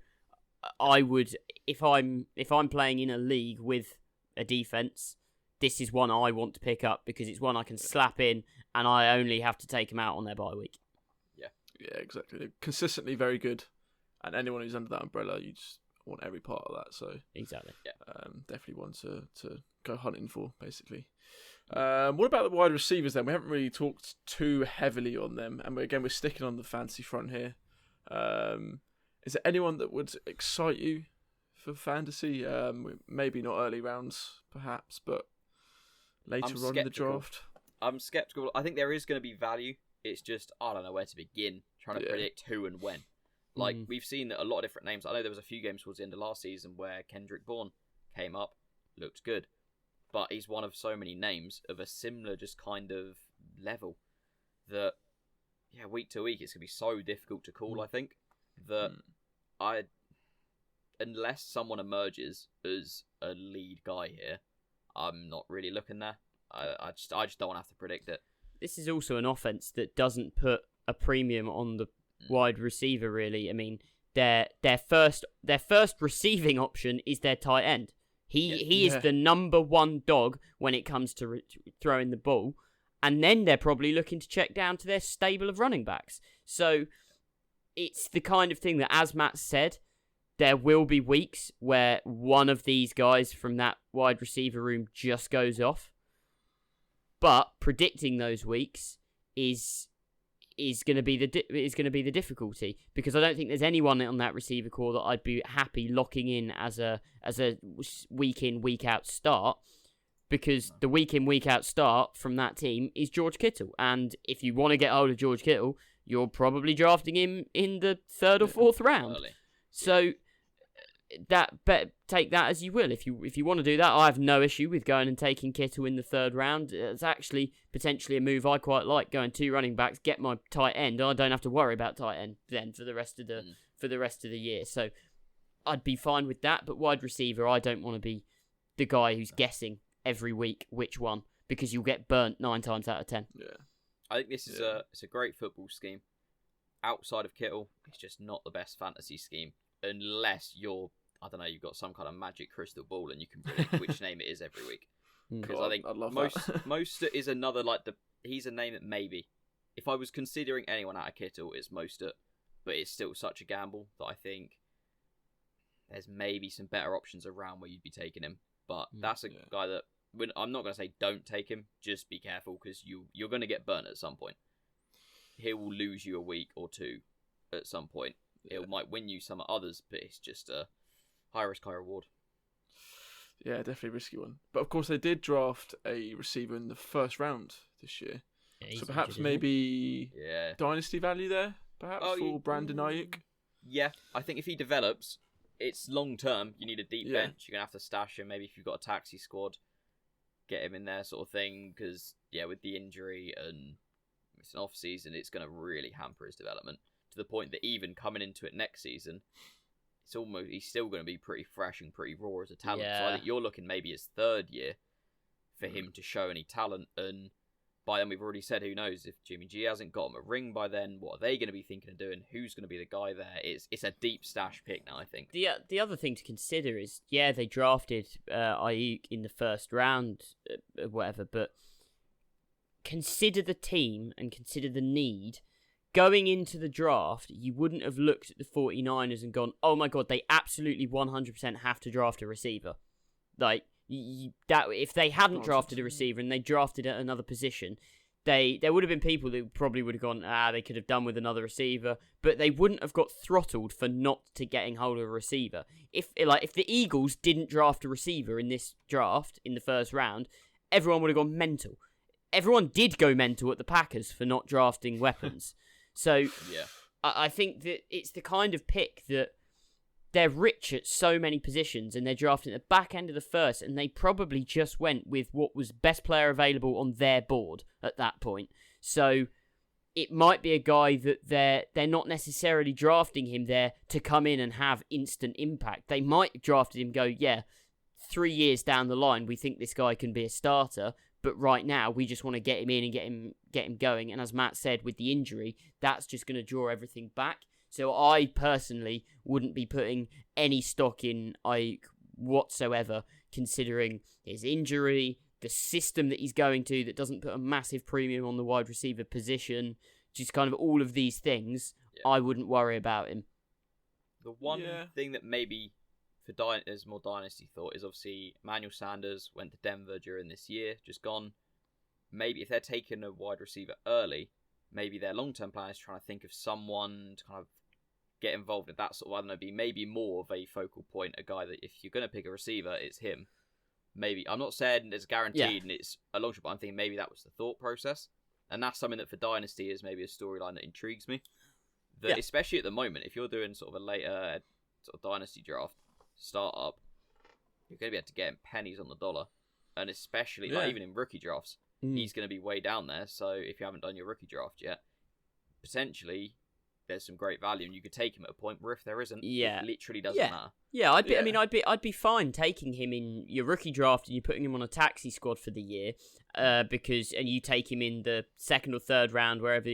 I would, if I'm playing in a league with a defense, this is one I want to pick up, because it's one I can slap in and I only have to take them out on their bye week. Yeah, exactly. They're consistently very good, and anyone who's under that umbrella, you just want every part of that. So exactly, definitely one to go hunting for, basically. What about the wide receivers then? We haven't really talked too heavily on them, and we're sticking on the fantasy front here. Is there anyone that would excite you for fantasy? Maybe not early rounds, perhaps, but later on in the draft. I'm skeptical. I think there is going to be value. It's just, I don't know where to begin trying to predict who and when. Like, we've seen that a lot of different names. I know there was a few games towards the end of last season where Kendrick Bourne came up, looked good. But he's one of so many names of a similar just kind of level that, week to week, it's going to be so difficult to call, I think, that unless someone emerges as a lead guy here, I'm not really looking there. I just don't want to have to predict it. This is also an offense that doesn't put a premium on the wide receiver, really. I mean, their first receiving option is their tight end. He is the number one dog when it comes to throwing the ball, and then they're probably looking to check down to their stable of running backs. So it's the kind of thing that, as Matt said, there will be weeks where one of these guys from that wide receiver room just goes off. But predicting those weeks is going to be the difficulty, because I don't think there's anyone on that receiver core that I'd be happy locking in as a week in, week out start, because the week in, week out start from that team is George Kittle, and if you want to get hold of George Kittle, you're probably drafting him in the 3rd or 4th round. Early. So take that as you will. If you want to do that, I have no issue with going and taking Kittle in the 3rd round. It's actually potentially a move I quite like, going 2 running backs, get my tight end. I don't have to worry about tight end then for the rest of the year. So I'd be fine with that. But wide receiver, I don't want to be the guy who's guessing every week which one, because you'll get burnt 9 times out of 10. Yeah, I think this is it's a great football scheme. Outside of Kittle, it's just not the best fantasy scheme. Unless you've got some kind of magic crystal ball and you can predict which name it is every week. Because I think Mostert is another, he's a name that maybe, if I was considering anyone out of Kittle, it's Mostert, but it's still such a gamble that I think there's maybe some better options around where you'd be taking him. But that's a guy that, I'm not going to say don't take him, just be careful, because you're going to get burnt at some point. He will lose you a week or two at some point. It might win you some others, but it's just a high risk, high reward. Yeah, definitely a risky one. But of course, they did draft a receiver in the 1st round this year. Yeah, so perhaps maybe dynasty value there, perhaps, for Brandon Ayuk. Yeah, I think if he develops, it's long term. You need a deep bench. You're going to have to stash him. Maybe if you've got a taxi squad, get him in there sort of thing. Because, with the injury and it's an off season, it's going to really hamper his development. To the point that even coming into it next season, he's still going to be pretty fresh and pretty raw as a talent. So I think you're looking maybe his 3rd year for him to show any talent. And by then, we've already said, who knows, if Jimmy G hasn't got him a ring by then, what are they going to be thinking of doing? Who's going to be the guy there? It's a deep stash pick now, I think. The other thing to consider is, they drafted Ayuk in the 1st round, whatever, but consider the team and consider the need. Going into the draft, you wouldn't have looked at the 49ers and gone, oh my god, they absolutely 100% have to draft a receiver. Like, if they hadn't drafted a receiver and they drafted at another position, there would have been people that probably would have gone, they could have done with another receiver, but they wouldn't have got throttled for not to getting hold of a receiver. If the Eagles didn't draft a receiver in this draft in the 1st round, everyone would have gone mental. Everyone did go mental at the Packers for not drafting weapons. So I think that it's the kind of pick that they're rich at so many positions and they're drafting at the back end of the 1st, and they probably just went with what was best player available on their board at that point. So it might be a guy that they're not necessarily drafting him there to come in and have instant impact. They might have drafted him, 3 years down the line, we think this guy can be a starter. But right now, we just want to get him in and get him going. And as Matt said, with the injury, that's just going to draw everything back. So I personally wouldn't be putting any stock in Ayuk whatsoever, considering his injury, the system that he's going to that doesn't put a massive premium on the wide receiver position, just kind of all of these things. I wouldn't worry about him. The one thing that maybe is more dynasty thought is obviously Emmanuel Sanders went to Denver during this year, just gone. Maybe if they're taking a wide receiver early, maybe their long-term plan is trying to think of someone to kind of get involved in that sort of, be maybe more of a focal point, a guy that if you're going to pick a receiver, it's him. Maybe, I'm not saying it's guaranteed and it's a long shot, but I'm thinking maybe that was the thought process. And that's something that for Dynasty is maybe a storyline that intrigues me. that especially at the moment, if you're doing sort of a later sort of dynasty draft startup, you're going to be able to get him pennies on the dollar, and especially like even in rookie drafts, he's going to be way down there. So if you haven't done your rookie draft yet, potentially there's some great value, and you could take him at a point where if there isn't, it literally doesn't matter. Yeah, I'd be fine taking him in your rookie draft and you putting him on a taxi squad for the year, and you take him in the second or third round wherever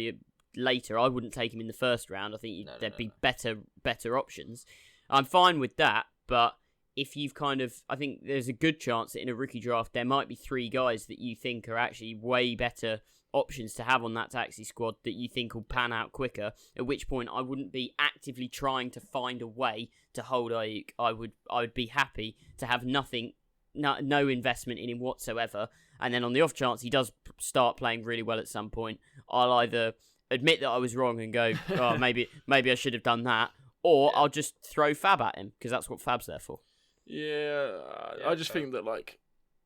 later. I wouldn't take him in the first round. I think there'd be better options. I'm fine with that, but if you've I think there's a good chance that in a rookie draft there might be 3 guys that you think are actually way better options to have on that taxi squad that you think will pan out quicker, at which point I wouldn't be actively trying to find a way to hold Ayuk. I would be happy to have nothing, no investment in him whatsoever, and then on the off chance he does start playing really well at some point, I'll either admit that I was wrong and go, oh, maybe I should have done that, or I'll just throw Fab at him, because that's what Fab's there for. I just think that like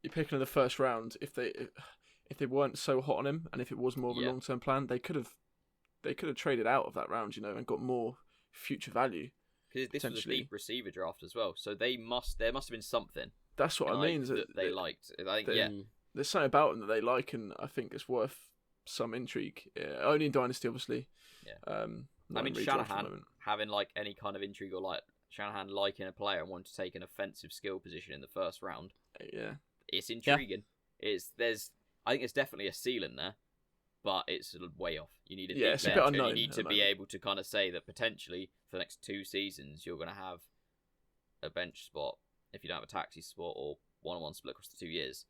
you're picking in the first round, if they weren't so hot on him, and if it was more of a long-term plan, they could have traded out of that round, and got more future value. Because this was a deep receiver draft as well, so there must have been something. That's what I mean. That they liked. I think there's something about him that they like, and I think it's worth some intrigue. Only in Dynasty, obviously. Yeah. I mean, Shanahan having like any kind of intrigue, or like Shanahan liking a player and wanting to take an offensive skill position in the first round. Yeah. It's intriguing. Yeah. I think it's definitely a ceiling there, but it's way off. You need a it's a bit unknown. You need to be able to kind of say that potentially for the next 2 seasons you're going to have a bench spot if you don't have a taxi spot, or 1-on-1 split across the 2 years.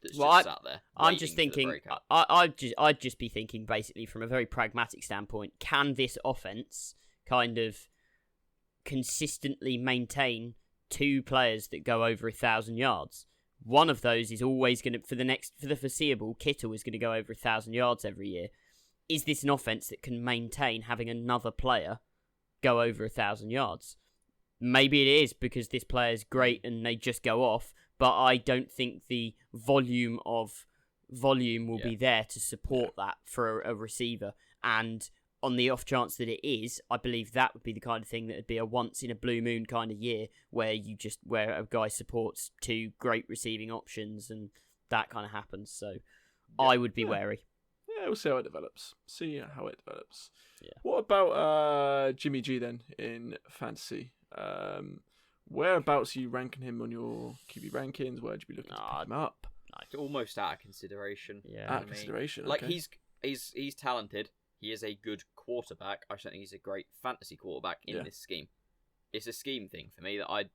That's just sat there. I'm just thinking. I'd just be thinking basically from a very pragmatic standpoint. Can this offense kind of consistently maintain 2 players that go over 1,000 yards? One of those is always going to, for the foreseeable, Kittle is going to go over 1,000 yards every year. Is this an offense that can maintain having another player go over 1,000 yards? Maybe it is, because this player is great and they just go off, but I don't think the volume will be there to support that for a receiver. And on the off chance that it is, I believe that would be the kind of thing that would be a once in a blue moon kind of year where a guy supports 2 great receiving options and that kind of happens. So I would be wary. Yeah, we'll see how it develops. Yeah. What about Jimmy G then in fantasy? Whereabouts are you ranking him on your QB rankings? Where'd you be looking to pick him up? Almost out of consideration. Yeah, out of consideration. Like he's talented. He is a good quarterback. I just think he's a great fantasy quarterback in this scheme. It's a scheme thing for me that I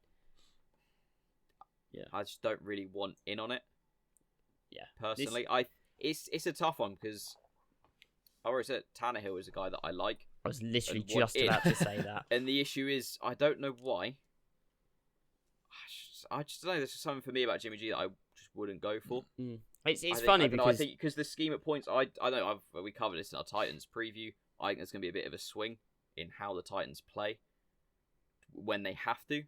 just don't really want in on it. Yeah, personally, it's a tough one because I already said Tannehill is a guy that I like. I was literally just about to say that. And the issue is, I don't know why. I just don't know. There's just something for me about Jimmy G that I just wouldn't go for. Mm. It's funny because I think because the scheme at points, I don't know. We covered this in our Titans preview. I think there's going to be a bit of a swing in how the Titans play when they have to.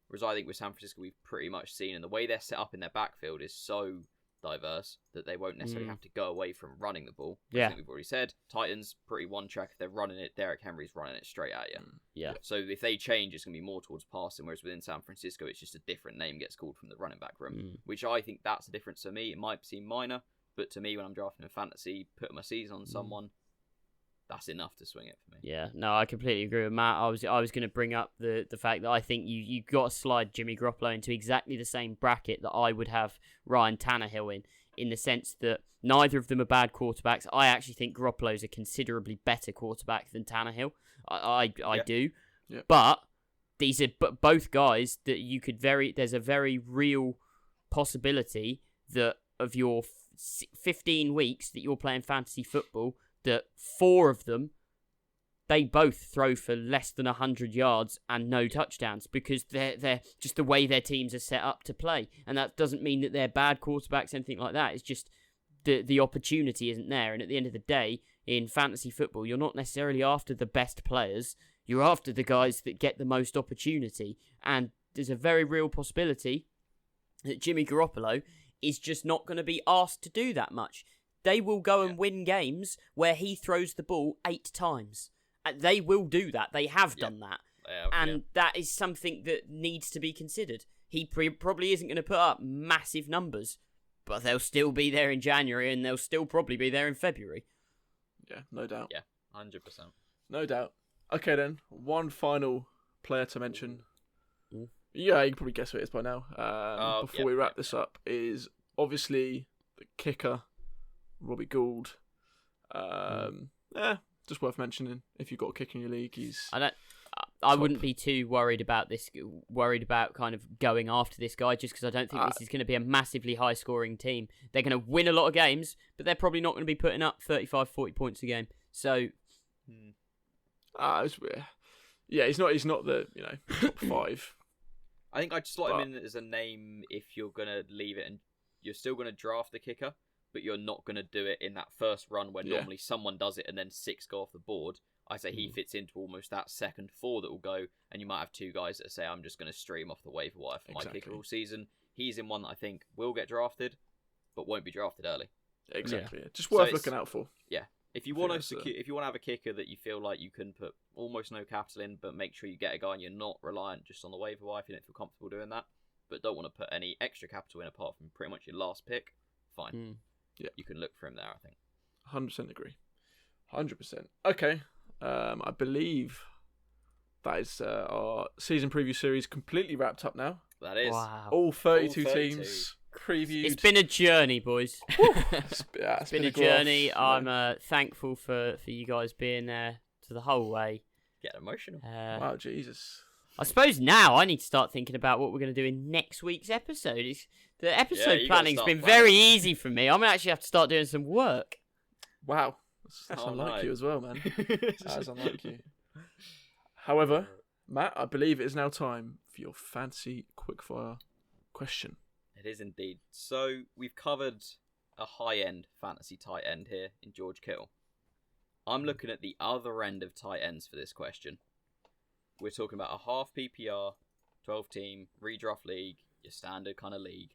Whereas I think with San Francisco, we've pretty much seen, and the way they're set up in their backfield is so diverse that they won't necessarily have to go away from running the ball. I think we've already said Titans pretty one track. If they're running it, Derrick Henry's running it straight at you. Yeah. So if they change, it's going to be more towards passing. Whereas within San Francisco, it's just a different name gets called from the running back room, which I think that's the difference to me. It might seem minor, but to me, when I'm drafting in fantasy, putting my season on someone, that's enough to swing it for me. Yeah, no, I completely agree with Matt. I was going to bring up the fact that I think you got to slide Jimmy Garoppolo into exactly the same bracket that I would have Ryan Tannehill in the sense that neither of them are bad quarterbacks. I actually think Garoppolo's a considerably better quarterback than Tannehill. I do. Yeah. But these are both guys that you could there's a very real possibility that of your 15 weeks that you're playing fantasy football, that 4 of them, they both throw for less than 100 yards and no touchdowns because they're just the way their teams are set up to play. And that doesn't mean that they're bad quarterbacks, anything like that. It's just the opportunity isn't there. And at the end of the day, in fantasy football, you're not necessarily after the best players. You're after the guys that get the most opportunity. And there's a very real possibility that Jimmy Garoppolo is just not going to be asked to do that much. They will go and win games where he throws the ball 8 times. They will do that. They have done that. And That is something that needs to be considered. He probably isn't going to put up massive numbers, but they'll still be there in January, and they'll still probably be there in February. Yeah, no doubt. Yeah, 100%. No doubt. Okay, then. One final player to mention. Ooh. Yeah, you can probably guess who it is by now. Before we wrap this up, is obviously the kicker, Robbie Gould. Just worth mentioning. If you've got a kicker in your league, I wouldn't be too worried about this. Worried about kind of going after this guy, just because I don't think this is going to be a massively high-scoring team. They're going to win a lot of games, but they're probably not going to be putting up 35, 40 points a game. So, he's not the top 5. I think I'd slot him in as a name if you're going to leave it, and you're still going to draft the kicker, but you're not going to do it in that first run where normally someone does it and then 6 go off the board. I say he fits into almost that second 4 that will go, and you might have 2 guys that say, I'm just going to stream off the waiver wire for my kicker all season. He's in one that I think will get drafted, but won't be drafted early. Exactly. Yeah. Just worth looking out for. Yeah. If you want to have a kicker that you feel like you can put almost no capital in, but make sure you get a guy and you're not reliant just on the waiver wire if you don't feel comfortable doing that, but don't want to put any extra capital in apart from pretty much your last pick, fine. Yeah. You can look for him there, I think. 100% agree. 100%. Okay. I believe that is our season preview series completely wrapped up now. That is. Wow. All 32 teams previewed. It's been a journey, boys. It's been a journey. I'm thankful for you guys being there to the whole way. Get emotional. Wow, Jesus. I suppose now I need to start thinking about what we're going to do in next week's episode. The episode planning's been very easy for me. I'm going to actually have to start doing some work. Wow. That's unlike you as well, man. That's unlike you. However, Matt, I believe it is now time for your fancy quickfire question. It is indeed. So we've covered a high-end fantasy tight end here in George Kittle. I'm looking at the other end of tight ends for this question. We're talking about a half PPR, 12-team, redraft league, your standard kind of league.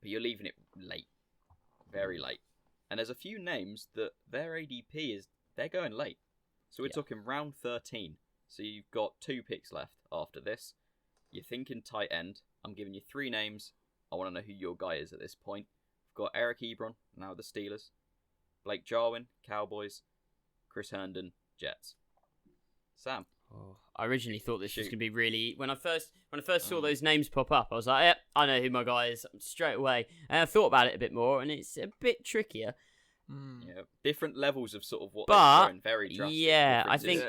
But you're leaving it late. Very late. And there's a few names that their ADP they're going late. So we're talking round 13. So you've got 2 picks left after this. You're thinking tight end. I'm giving you 3 names. I want to know who your guy is at this point. We've got Eric Ebron, now the Steelers. Blake Jarwin, Cowboys. Chris Herndon, Jets. Sam. I originally thought this was going to be really... When I first saw those names pop up, I was like, yep, I know who my guy is straight away. And I thought about it a bit more, and it's a bit trickier. Yeah, different levels of sort of what they're throwing, very drastic. Yeah, I think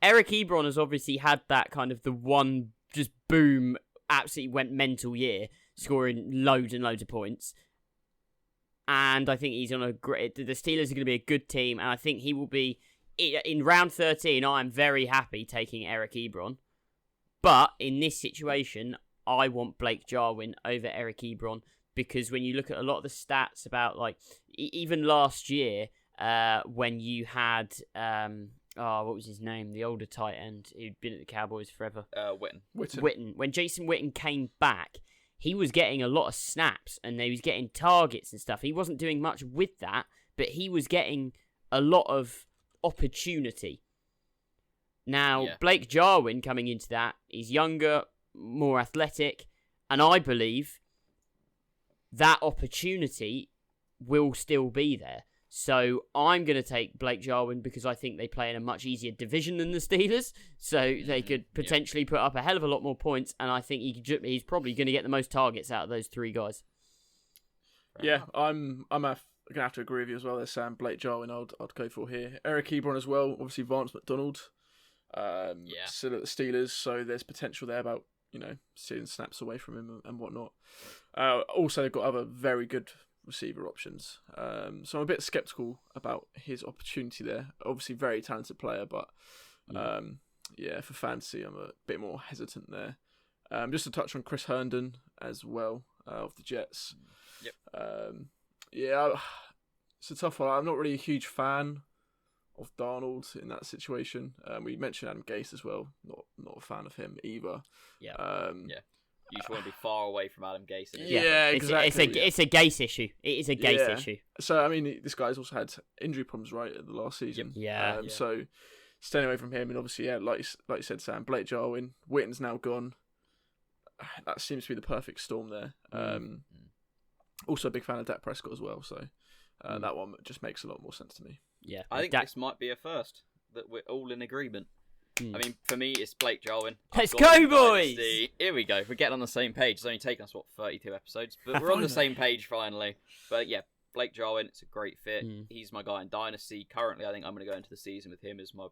Eric Ebron has obviously had that kind of the one just boom, absolutely went mental year, scoring loads and loads of points. And I think he's on a great... The Steelers are going to be a good team, and I think he will be... In round 13, I'm very happy taking Eric Ebron. But in this situation, I want Blake Jarwin over Eric Ebron, because when you look at a lot of the stats about, like, even last year, when you had, what was his name? The older tight end who'd been at the Cowboys forever. Witten. When Jason Witten came back, he was getting a lot of snaps and he was getting targets and stuff. He wasn't doing much with that, but he was getting a lot of opportunity. Now, Blake Jarwin coming into that, he's younger, more athletic, and I believe that opportunity will still be there. So I'm going to take Blake Jarwin because I think they play in a much easier division than the Steelers, so they could potentially put up a hell of a lot more points, and I think he's probably going to get the most targets out of those 3 guys. Yeah, I'm going to have to agree with you as well there, Sam. Blake Jarwin I'd go for here. Eric Ebron as well, obviously Vance McDonald. Still at the Steelers, so there's potential there about, seeing snaps away from him and whatnot. Also, they've got other very good receiver options. So I'm a bit sceptical about his opportunity there. Obviously, very talented player, but for fantasy, I'm a bit more hesitant there. Just to touch on Chris Herndon as well of the Jets. It's a tough one. I'm not really a huge fan of Darnold in that situation. We mentioned Adam Gase as well. Not a fan of him either. You just want to be far away from Adam Gase. Exactly. It's a Gase issue. It is a Gase issue. So, I mean, this guy's also had injury problems, right, at the last season. So, staying away from him. And obviously, yeah, like you said, Sam, Blake Jarwin, Witten's now gone. That seems to be the perfect storm there. Also a big fan of Dak Prescott as well, so that one just makes a lot more sense to me. Yeah, I think this might be a first that we're all in agreement. I mean, for me, it's Blake Jarwin. Let's go, boys! Here we go. We're getting on the same page. It's only taken us, 32 episodes? But we're on the same page finally. But yeah, Blake Jarwin, it's a great fit. He's my guy in Dynasty. Currently, I think I'm going to go into the season with him as my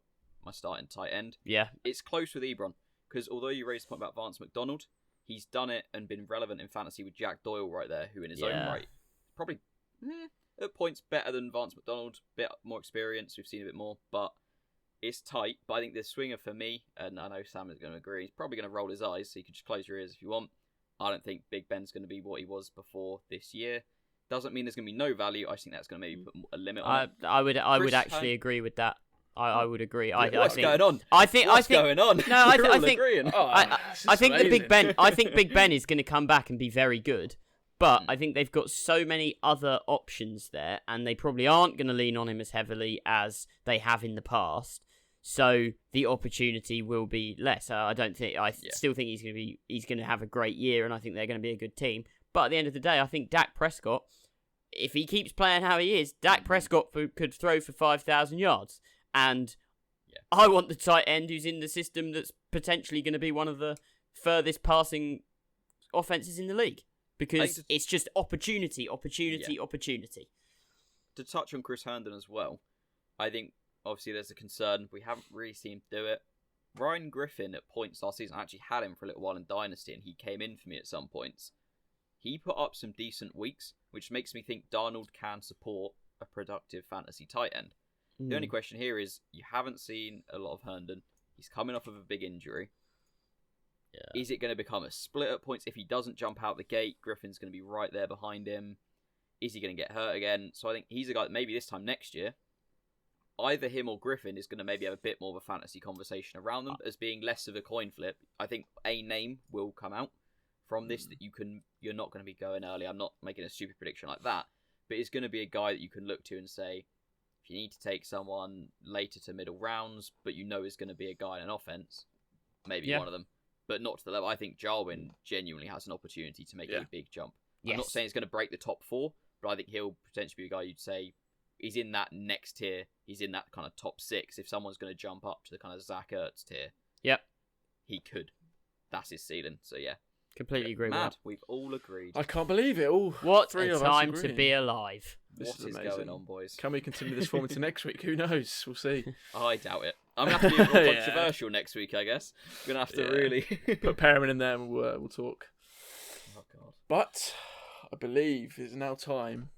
starting tight end. Yeah. It's close with Ebron, because although you raised the point about Vance McDonald, he's done it and been relevant in fantasy with Jack Doyle right there, who in his own right, probably at points better than Vance McDonald, bit more experience, we've seen a bit more, but it's tight. But I think the swinger for me, and I know Sam is going to agree, he's probably going to roll his eyes, so you can just close your ears if you want. I don't think Big Ben's going to be what he was before this year. Doesn't mean there's going to be no value. I just think that's going to maybe put a limit on it. I would actually agree with that. I would agree. What's going on? What's going on? No, I think I think the Big Ben. I think Big Ben is going to come back and be very good. But I think they've got so many other options there, and they probably aren't going to lean on him as heavily as they have in the past. So the opportunity will be less. I don't think. Still think he's going to have a great year, and I think they're going to be a good team. But at the end of the day, I think Dak Prescott, if he keeps playing how he is, Dak Prescott could throw for 5,000 yards. And I want the tight end who's in the system that's potentially going to be one of the furthest passing offenses in the league. Because it's just opportunity. To touch on Chris Herndon as well, I think obviously there's a concern. We haven't really seen him do it. Ryan Griffin at points last season, I actually had him for a little while in Dynasty, and he came in for me at some points. He put up some decent weeks, which makes me think Darnold can support a productive fantasy tight end. The only question here is, you haven't seen a lot of Herndon. He's coming off of a big injury. Yeah. Is it going to become a split at points? If he doesn't jump out the gate, Griffin's going to be right there behind him. Is he going to get hurt again? So I think he's a guy that maybe this time next year, either him or Griffin is going to maybe have a bit more of a fantasy conversation around them as being less of a coin flip. I think a name will come out from this that you're not going to be going early. I'm not making a stupid prediction like that, but it's going to be a guy that you can look to and say, if you need to take someone later to middle rounds, but you know is going to be a guy in an offense, maybe one of them, but not to the level. I think Jarwin genuinely has an opportunity to make a big jump. Yes. I'm not saying he's going to break the top 4, but I think he'll potentially be a guy you'd say he's in that next tier. He's in that kind of top 6. If someone's going to jump up to the kind of Zach Ertz tier, he could. That's his ceiling. So yeah, completely agree with that. We've all agreed. I can't believe it. All what three a of time us to be alive. What is going on, boys? Can we continue this form into next week? Who knows? We'll see. I doubt it. I'm going to have to be more controversial next week, I guess. We're going to have to really... Put Perriman in there and we'll talk. Oh, God. But I believe it's now time...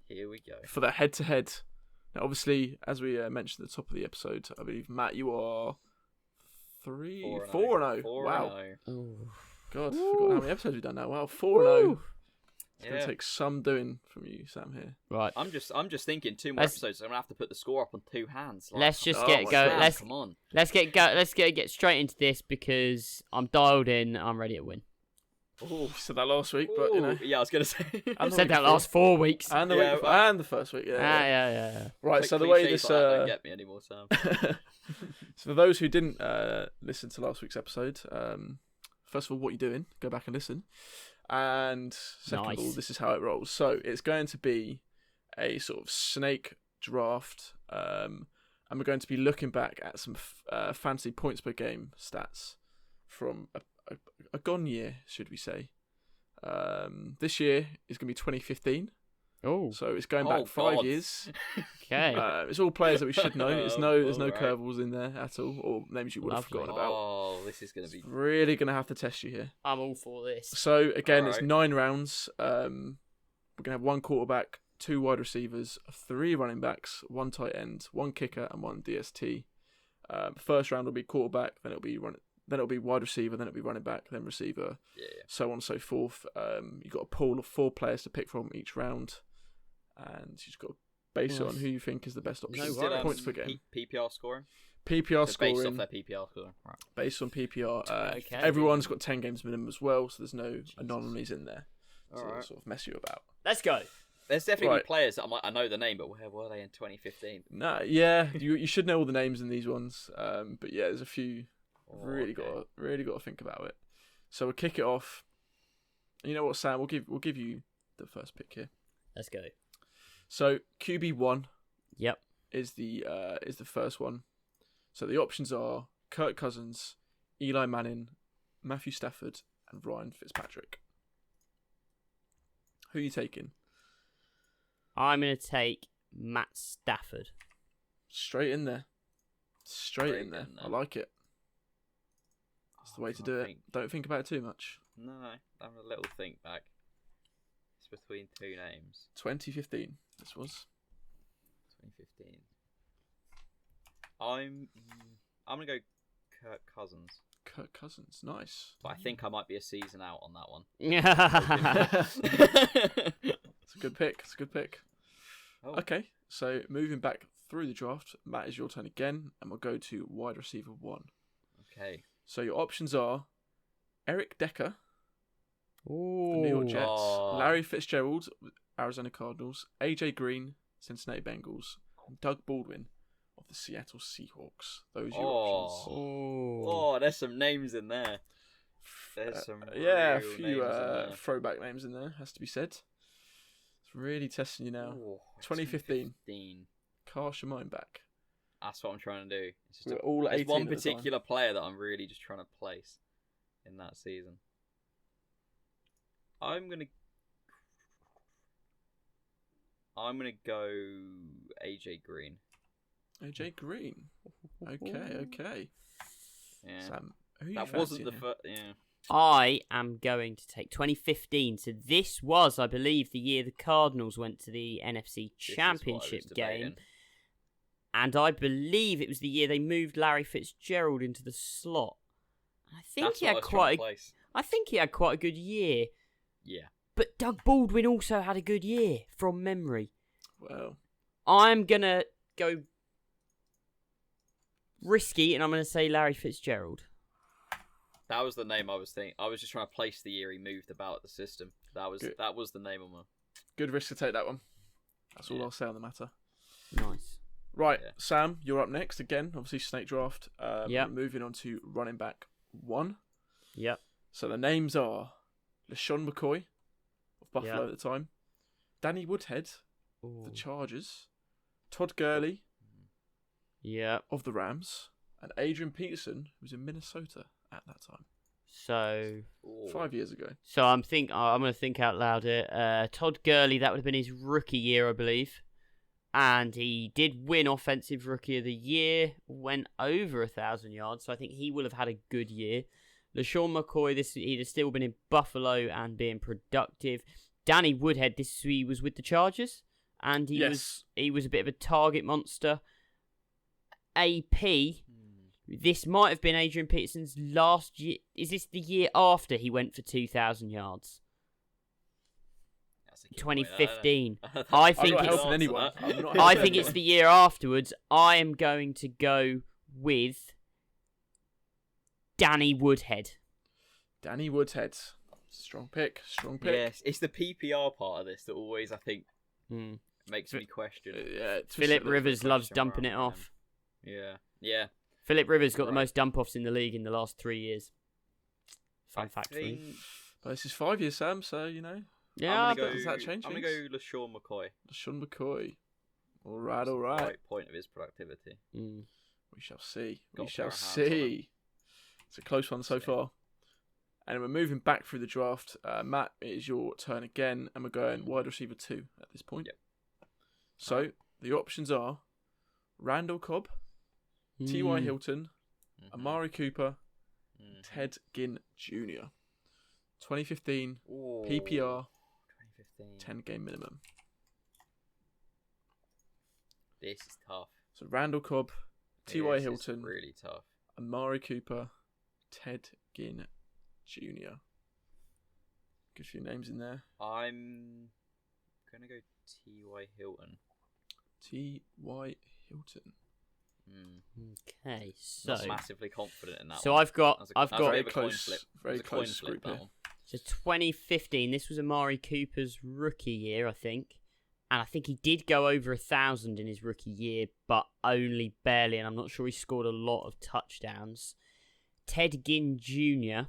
Here we go. For the head-to-head. Now, obviously, as we mentioned at the top of the episode, I believe, Matt, you are 4-0. Wow. Oh. God, I forgot how many episodes we've done now. Wow, 4-0. It's going to Yeah. take some doing from you, Sam, here. Right. I'm just thinking 2 more episodes. I'm going to have to put the score up on 2 hands. Like, Let's just oh get my go. God. Let's come on. get straight into this because I'm dialed in. I'm ready to win. Oh, you said that last week, but you know. Yeah, I was going to say. And I the said week that before. last 4 weeks. And the week before, and the first week, yeah. Yeah. Right, Like so the way cliches this... like that don't get me anymore, Sam. So for those who didn't listen to last week's episode, first of all, what you doing? Go back and listen. And second of all, this is how it rolls. So it's going to be a sort of snake draft, and we're going to be looking back at some fantasy points per game stats from a gone year, should we say. This year is going to be 2015. Oh, So it's going back 5 God. years. okay. It's all players that we should know. There's no Alright. curveballs in there at all, or names you would have Lovely. forgotten about. Oh, this is going to be... Really going to have to test you here. I'm all for this. So again, it's Alright. 9 rounds. We're going to have 1 quarterback, 2 wide receivers, 3 running backs, 1 tight end, 1 kicker, and 1 DST. First round will be quarterback, then it'll be wide receiver, then it'll be running back, then receiver, so on and so forth. You've got a pool of 4 players to pick from each round, and you've just got to base it on who you think is the best option. worries. Points per game. PPR scoring? PPR So scoring. based off their PPR scoring. Right. Based on PPR. Okay. Everyone's got 10 games minimum as well, so there's no anomalies in there to Alright. sort of mess you about. Let's go. There's definitely Right. players that I know the name, but where were they in 2015? No, yeah, you should know all the names in these ones. But yeah, there's a few. Really got to think about it. So we'll kick it off. You know what, Sam? We'll give you the first pick here. Let's go. So QB1 Yep. is the first one. So the options are Kirk Cousins, Eli Manning, Matthew Stafford, and Ryan Fitzpatrick. Who are you taking? I'm going to take Matt Stafford. Straight in there. Straight in there. I like it. That's the way to do it. Don't think about it too much. No, have a little think back. It's between two names. 2015. This was 2015. I'm gonna go Kirk Cousins, Kirk Cousins. Nice. but I think I might be a season out on that one. It's a good pick. It's a good pick. Oh. Okay, so moving back through the draft, Matt, is your turn again, and we'll go to wide receiver 1. Okay. So your options are Eric Decker, Ooh. the New York Jets, Oh. Larry Fitzgerald, Arizona Cardinals, AJ Green, Cincinnati Bengals, and Doug Baldwin of the Seattle Seahawks. Those are your options. Oh, there's some names in there. There's some Yeah, a real few names in there. throwback names in there, has to be said. It's really testing you now. Ooh, 2015. 2015. Cast your mind back. That's what I'm trying to do. It's just We're all there's 18 one at the time. particular player that I'm really just trying to place in that season. I'm gonna go AJ Green. AJ Green. Okay. Yeah. Sam, who are you That wasn't the fancying first. Yeah. I am going to take 2015. So this was, I believe, the year the Cardinals went to the NFC This is what I Championship was game. debating. And I believe it was the year they moved Larry Fitzgerald into the slot. I think That's he what I had was trying to quite place. I think he had quite a good year. Yeah. But Doug Baldwin also had a good year from memory. Well, I'm going to go risky and I'm going to say Larry Fitzgerald. That was the name I was thinking. I was just trying to place the year he moved about the system. That was the name on my. good risk to take that one. That's all Yeah. I'll say on the matter. Nice. Right, Yeah. Sam, you're up next again. Obviously, snake draft. Yep. Moving on to running back 1. Yep. So the names are LaShawn McCoy of Buffalo Yep. at the time, Danny Woodhead of Ooh. the Chargers, Todd Gurley Yep. of the Rams, and Adrian Peterson, who was in Minnesota at that time, So 5 years ago. I'm going to think out loud here. Todd Gurley, that would have been his rookie year, I believe. And he did win Offensive Rookie of the Year, went over 1,000 yards, so I think he will have had a good year. LaShawn McCoy, he'd have still been in Buffalo and being productive. Danny Woodhead, he was with the Chargers, and he was a bit of a target monster. AP, this might have been Adrian Peterson's last year. Is this the year after he went for 2,000 yards? That's a good point. 2015. I don't I know think the I'm not it's- helping answer anyone. to that. I'm not I helping think it's anyone. the year afterwards. I am going to go with Danny Woodhead. Danny Woodhead. Strong pick. Strong pick. Yes, it's the PPR part of this that always I think Hmm. makes me question. Yeah, it's Philip just a- Rivers loves question dumping mark it on off. Yeah. Philip Rivers got the Right. most dump offs in the league in the last 3 years. Fun I fact for you. think But this is 5 years, Sam, so, you know. Yeah, I'm gonna go, does that change I'm gonna things? go LaShawn McCoy. LaShawn McCoy. All right, That's all the right. point of his productivity. We shall see. Got We to shall put our hands on him. see. It's a close one so See. far. And we're moving back through the draft. Matt, it is your turn again, and we're going wide receiver 2 at this point. Yep. So the options are Randall Cobb, T.Y. Hilton, Mhm. Amari Cooper, Mhm. Ted Ginn Jr. 2015 Ooh, PPR 2015. 10-game minimum. This is tough. So Randall Cobb, T.Y. This is Hilton, really tough. Amari Cooper, Ted Ginn Jr. Good few names in there. I'm gonna go T.Y. Hilton. T.Y. Hilton. Okay, so Not massively confident in that. so one. I've got That was a Very bit of a coin close- flip. very It was a coin close flip, group that here. one. so 2015. This was Amari Cooper's rookie year, I think. And I think he did go over 1,000 in his rookie year, but only barely. And I'm not sure he scored a lot of touchdowns. Ted Ginn Jr.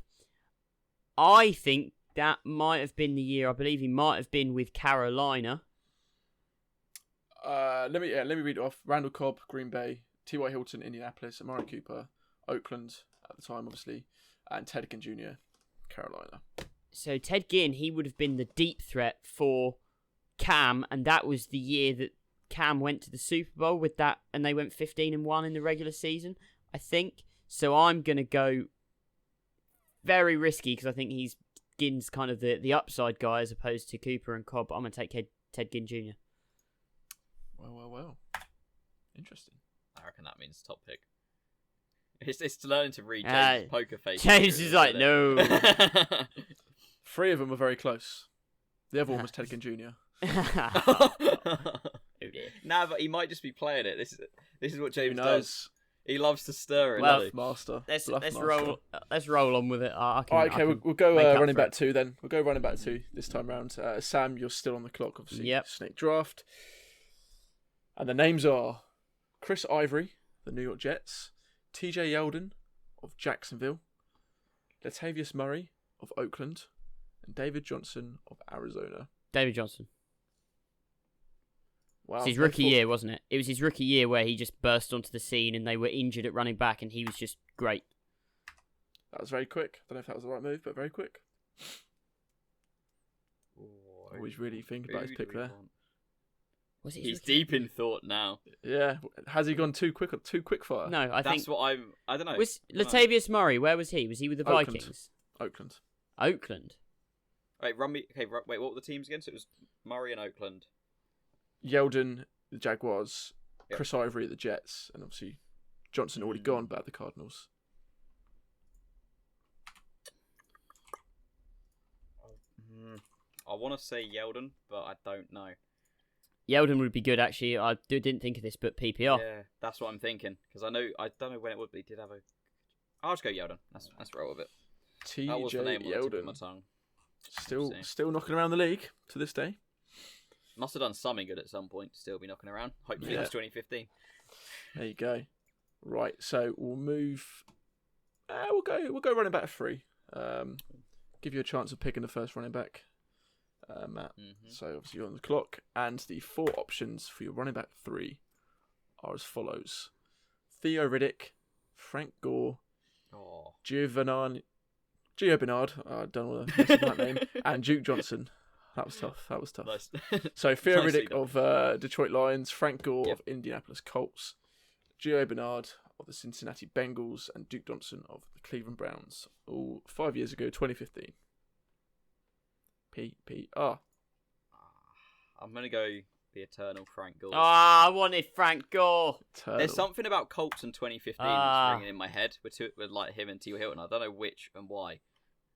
I think that might have been the year. I believe he might have been with Carolina. Let me read it off. Randall Cobb, Green Bay. T.Y. Hilton, Indianapolis. Amari Cooper, Oakland at the time, obviously. And Ted Ginn Jr., Carolina. So Ted Ginn, he would have been the deep threat for Cam, and that was the year that Cam went to the Super Bowl with that, and they went 15-1 in the regular season, I think. So I'm going to go very risky because I think Ginn's kind of the upside guy as opposed to Cooper and Cobb. I'm going to take Ted Ginn Jr. Well. Interesting. I reckon that means top pick. It's learning to read James' poker face. James is like, no. 3 of them were very close. The other one was Ted Ginn Jr. Oh dear. Nah, but he might just be playing it. This is what James Who does. knows? He loves to stir it. Well, doesn't he? Master. Let's roll on with it. We'll go running back 2 then. We'll go running back 2 this time round. Sam, you're still on the clock, obviously. Yep. Snake draft. And the names are Chris Ivory, the New York Jets, TJ Yeldon of Jacksonville, Latavius Murray of Oakland, and David Johnson of Arizona. David Johnson. Wow. It's his rookie year, wasn't it? It was his rookie year where he just burst onto the scene and they were injured at running back and he was just great. That was very quick. I don't know if that was the right move, but very quick. Always really thinking about his pick there. Was it He's deep in thought now. Yeah. Has he gone too quick fire? No, I think... That's what I don't know. Was Latavius Murray, where was he? Was he with the Oakland. Vikings? Oakland. Wait, run me. Okay, wait. What were the teams again? So it was Murray and Oakland. Yeldon, the Jaguars. Yep. Chris Ivory, the Jets, and obviously Johnson already gone, but at the Cardinals. I want to say Yeldon, but I don't know. Yeldon would be good, actually. I didn't think of this, but PPR. Yeah, that's what I'm thinking. Because I don't know when it would be. Did have a... I'll just go Yeldon. Let's roll with it. That was the name on the tip of my tongue. Still knocking around the league to this day. Must have done something good at some point to still be knocking around. Hopefully it was 2015. There you go. Right, so we'll move... We'll go running back 3. Give you a chance of picking the first running back, Matt. Mm-hmm. So obviously you're on the clock. And the 4 options for your running back 3 are as follows. Theo Riddick, Frank Gore, Gio Bernard, I don't want to mess up that name, and Duke Johnson. That was tough. Nice. So Theo Nicely Riddick done. of Detroit Lions, Frank Gore of Indianapolis Colts, Gio Bernard of the Cincinnati Bengals, and Duke Johnson of the Cleveland Browns. All 5 years ago, 2015. PPR. I'm going to go the eternal Frank Gore. I wanted Frank Gore. There's something about Colts in 2015 that's ringing in my head with like him and T.Y. Hilton. I don't know which and why.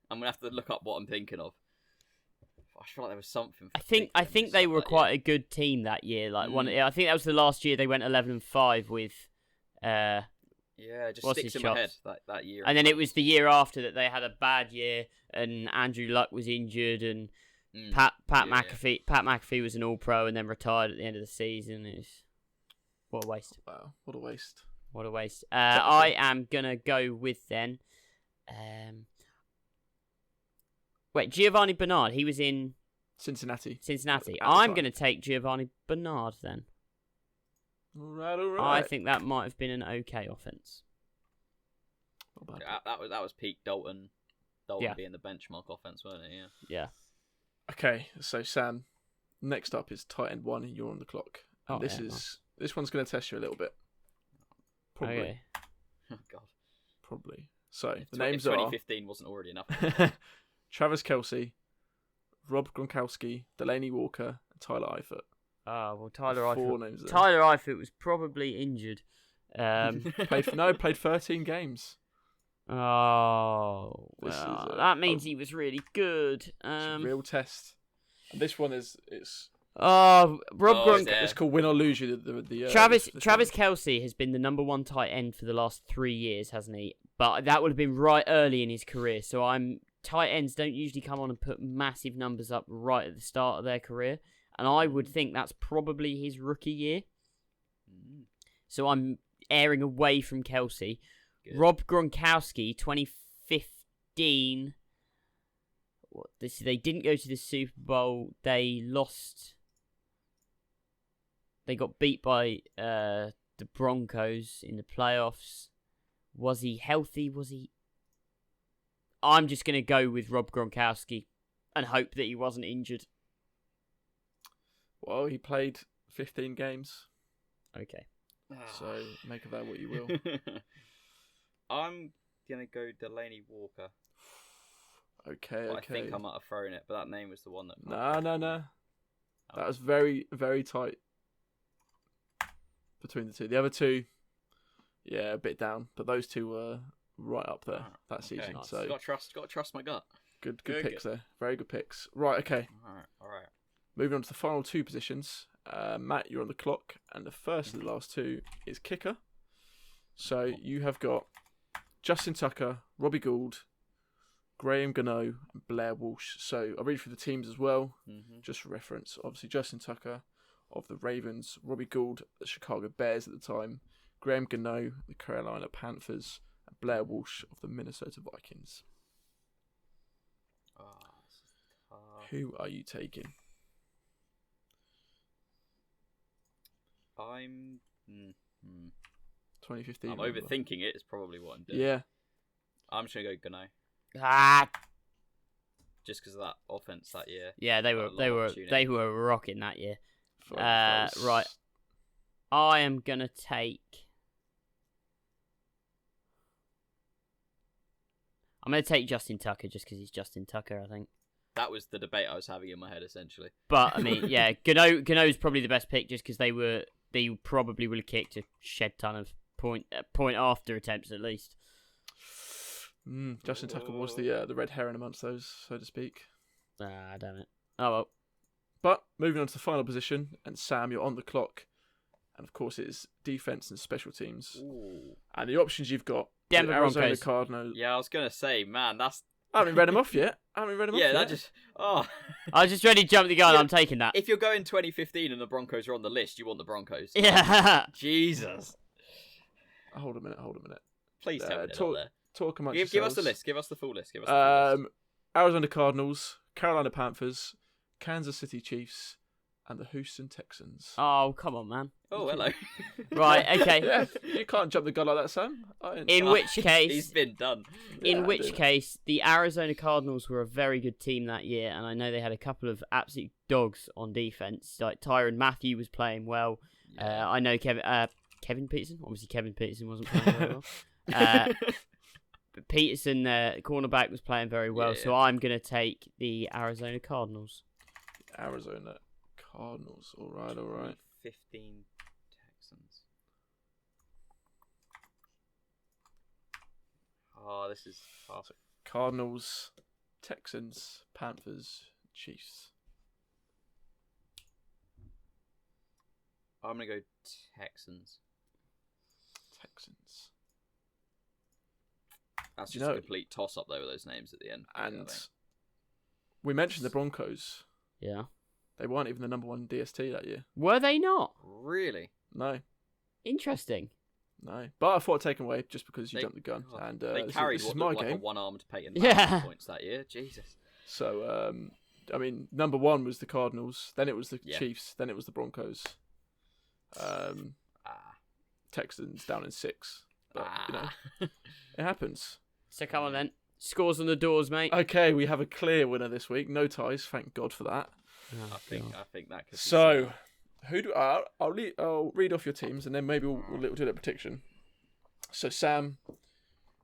I'm going to have to look up what I'm thinking of. I feel like there was something. I think they were quite a good team that year. Like I think that was the last year they went 11-5 with. Yeah, it just sticks in my head that year. And then it was the year after that they had a bad year and Andrew Luck was injured and Pat McAfee was an All-Pro and then retired at the end of the season. What a waste! Wow, what a waste! What a waste! I am gonna go with then. Wait, Giovanni Bernard. He was in Cincinnati. I'm going to take Giovanni Bernard then. All right. I think that might have been an okay offense. That was peak Dalton. Being the benchmark offense, wasn't it? Yeah. Okay, so Sam, next up is tight end 1. You're on the clock. And this one's going to test you a little bit. Probably. Okay. Oh God. Probably. So the if names 2015 wasn't already enough. Travis Kelce, Rob Gronkowski, Delaney Walker, and Tyler Eifert. Well, Tyler Eifert. 4 names there. Tyler Eifert was probably injured. Played 13 games. Oh, well, that means he was really good. It's a real test. And this one is Rob Gronk. It's called win or lose you. Travis Kelce has been the number 1 tight end for the last 3 years, hasn't he? But that would have been right early in his career. So tight ends don't usually come on and put massive numbers up right at the start of their career. and I would think that's probably his rookie year. So I'm airing away from Kelsey. Good. Rob Gronkowski, 2015. They didn't go to the Super Bowl. They lost. They got beat by the Broncos in the playoffs. Was he healthy? I'm just going to go with Rob Gronkowski and hope that he wasn't injured. Well, he played 15 games. Okay. So make of that what you will. I'm going to go Delaney Walker. Okay. I think I might have thrown it, but that name was the one that... No. That was very, very tight between the two. The other two, yeah, a bit down, but those two were right up there that season. Nice. So got to trust my gut. Good picks there. Very good picks. Right, okay. All right. Moving on to the final two positions. Matt, you're on the clock, and the first of the last two is kicker. So you have got Justin Tucker, Robbie Gould, Graham Gano, and Blair Walsh. So I'll read through the teams as well, just for reference. Obviously, Justin Tucker of the Ravens, Robbie Gould, the Chicago Bears at the time, Graham Gano, the Carolina Panthers, and Blair Walsh of the Minnesota Vikings. Who are you taking? I'm 2015. I'm overthinking it. Is probably what I'm doing. Yeah. I'm just gonna go Gano. Just because of that offense that year. Yeah, they were rocking that year. Right. I am gonna take. I'm gonna take Justin Tucker just because he's Justin Tucker. I think. That was the debate I was having in my head, essentially. But I mean, yeah, Gano's probably the best pick just because they probably would have kicked a shed ton of point after attempts at least. Justin Tucker was the red herring amongst those, so to speak. Damn it. Oh well. But moving on to the final position, and Sam, you're on the clock, and of course it is defense and special teams. Ooh. And the options you've got: Denver Arizona Broncos. Cardinals. Yeah, I was gonna say, man, that's. I haven't read them off yet. Yeah, that just. Oh. I was just ready to jump the gun. I'm taking that. If you're going 2015 and the Broncos are on the list, you want the Broncos. Yeah. Jesus. Hold a minute. Please tell me they're not there. Talk amongst Give us yourselves. the list. Give us the full list. Give us the full list. Arizona Cardinals, Carolina Panthers, Kansas City Chiefs, and the Houston Texans. Oh, come on, man. Oh, hello. Right, okay. Yeah, you can't jump the gun like that, Sam. In which case, he's been done. In which case, the Arizona Cardinals were a very good team that year, and I know they had a couple of absolute dogs on defense. Like Tyrann Mathieu was playing well. Yeah. I know Kevin Peterson. Obviously, Kevin Peterson wasn't playing very well. But Peterson, cornerback, was playing very well. Yeah. So I'm gonna take the Arizona Cardinals. Arizona Cardinals. All right. 15 Texans. Oh, this is tough. Cardinals, Texans, Panthers, Chiefs. I'm gonna go Texans. That's just a complete toss-up though with those names at the end. And we mentioned the Broncos. Yeah. They weren't even the number one DST that year. Were they not? Really? No. Interesting. No. But I thought I'd take them away just because you jumped the gun. And they carried this is what my looked like game. a one-armed Peyton Manning points that year. Jesus. So, I mean, number one was the Cardinals. Then it was the Chiefs. Then it was the Broncos. Texans down in 6. But, it happens. So come on then. Scores on the doors, mate. Okay, we have a clear winner this week. No ties, thank God for that. I think that could be so, who do I'll read off your teams and then maybe we'll do a prediction. So Sam,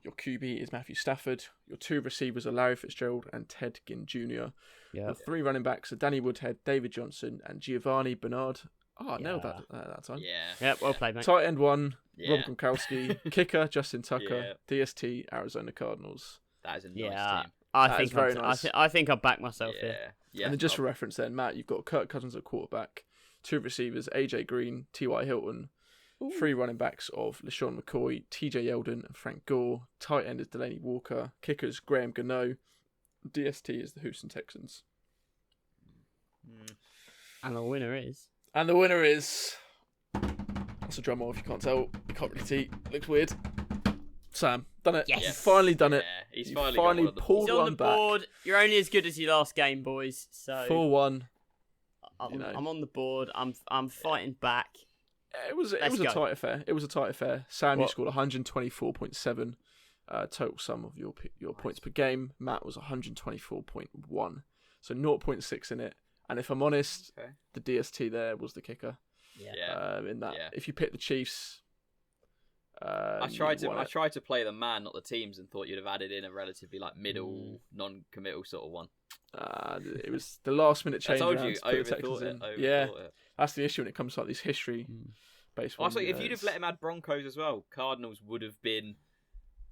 your QB is Matthew Stafford. Your 2 receivers are Larry Fitzgerald and Ted Ginn Jr. Yeah. Your 3 running backs are Danny Woodhead, David Johnson, and Giovanni Bernard. Oh, I nailed that time. Yeah. Yep, well played, mate. Tight end 1, Yeah. Rob Gronkowski. Kicker, Justin Tucker. Yeah. DST, Arizona Cardinals. That is a nice team. I think I'll back myself here. Yeah. And then just for reference then, Matt, you've got Kirk Cousins at quarterback, 2 receivers, AJ Green, T.Y. Hilton, 3 running backs of LaShawn McCoy, TJ Yeldon, and Frank Gore. Tight end is Delaney Walker. Kickers, Graham Gano. DST is the Houston Texans. And the winner is... And the winner is... That's a drum roll if you can't tell. You can't really see. Looks weird. Sam, done it. Yes. You've finally done it. Yeah, he's You finally finally got one pulled He's on one the back. board. You're only as good as your last game, boys. So 4-1. I'm on the board. I'm fighting back. It was a Let's go. tight affair. It was a tight affair. Sam, you What? scored 124.7 total sum of your points per game. Matt was 124.1, so 0.6 in it. And if I'm honest, Okay. the DST there was the kicker. Yeah. In that, Yeah. if you pick the Chiefs, I you tried won it. to play the man, not the teams, and thought you'd have added in a relatively middle, non-committal sort of one. It was the last minute I change. told around you, to put the overthought Texans it. in. Yeah, Overthought it. that's the issue when it comes to like these history based ones. Also, if you know, you'd have let him add Broncos as well, Cardinals would have been.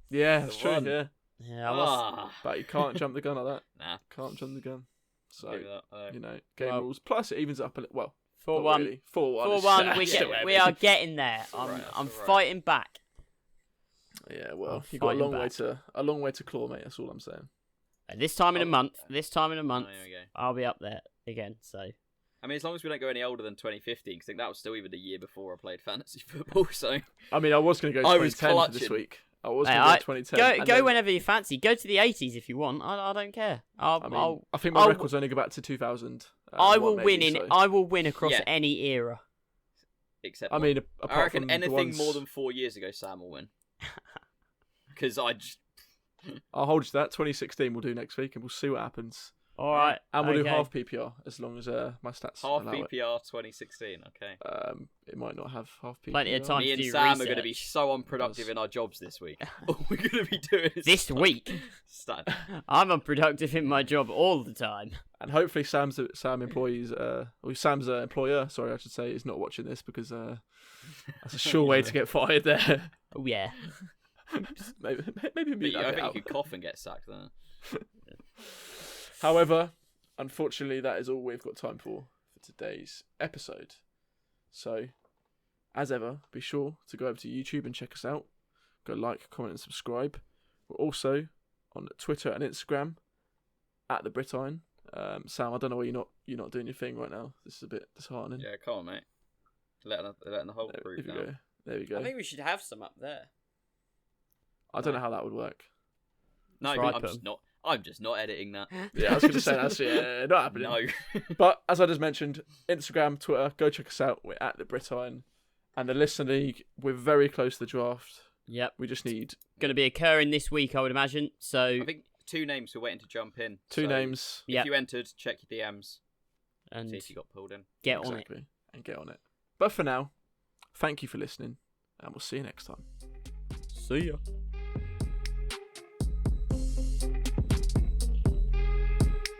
yeah, that's the true. one. Yeah, Yeah, I was... but you can't jump the gun like that. Nah. Can't jump the gun. So Give it up, you know, game Well- rules. Plus, it evens up a little. Well, 4-1. not really. 4-1. 4-1. Still We are getting there. I'm Alright, that's I'm alright. fighting back. Yeah, well, I'm you got a long fighting way back. to claw, mate. That's all I'm saying. And this time in a Oh, month, month, There we go. I'll be up there again. So I mean, as long as we don't go any older than 2015, because I think that was still even the year before I played fantasy football. So I mean, I was going to go I was 2010 for this clutching. week. I was Hey, going to go 2010. and go then- whenever you fancy. Go to the 80s if you want. I don't care. I think my I'll- records only go back to 2000. I will win maybe, in. so. I will win across Yeah. any era. except I mean, I apart reckon from the anything ones, more than 4 years ago, Sam will win. Because I just I'll hold you to that. 2016 we'll do next week, and we'll see what happens. All right. And we'll do okay. half PPR as long as my stats half allow it. PPR 2016. Okay. It might not have half PPR. Plenty of time. Me to and do Sam are going to be research. so unproductive in our jobs this week. All we're going to be doing is This week. Stat. I'm unproductive in my job all the time. And hopefully Sam's employees, or Sam's employer, sorry, I should say, is not watching this because that's a sure way to get fired there. Oh yeah. maybe But mute I that bit think out. you could cough and get sacked then. However, unfortunately, that is all we've got time for today's episode. So, as ever, be sure to go over to YouTube and check us out. Go like, comment, and subscribe. We're also on Twitter and Instagram at the Brit Iron. Sam, I don't know why you're not doing your thing right now. This is a bit disheartening. Yeah, come on, mate. Letting the whole There crew we down. go. There we go. I think we should have some up there. I don't know how that would work. No, Try I'm just not editing that. Yeah, I was going to say that's not happening. No. But as I just mentioned, Instagram, Twitter, go check us out. We're at the Brit Iron. And the Listener League, we're very close to the draft. Yep. We just need Going to be occurring this week, I would imagine. So I think 2 names we're waiting to jump in. two So names. If Yep. you entered, check your DMs. and See if you got pulled in. get on it. Exactly. And get on it. But for now, thank you for listening. And we'll see you next time. See ya.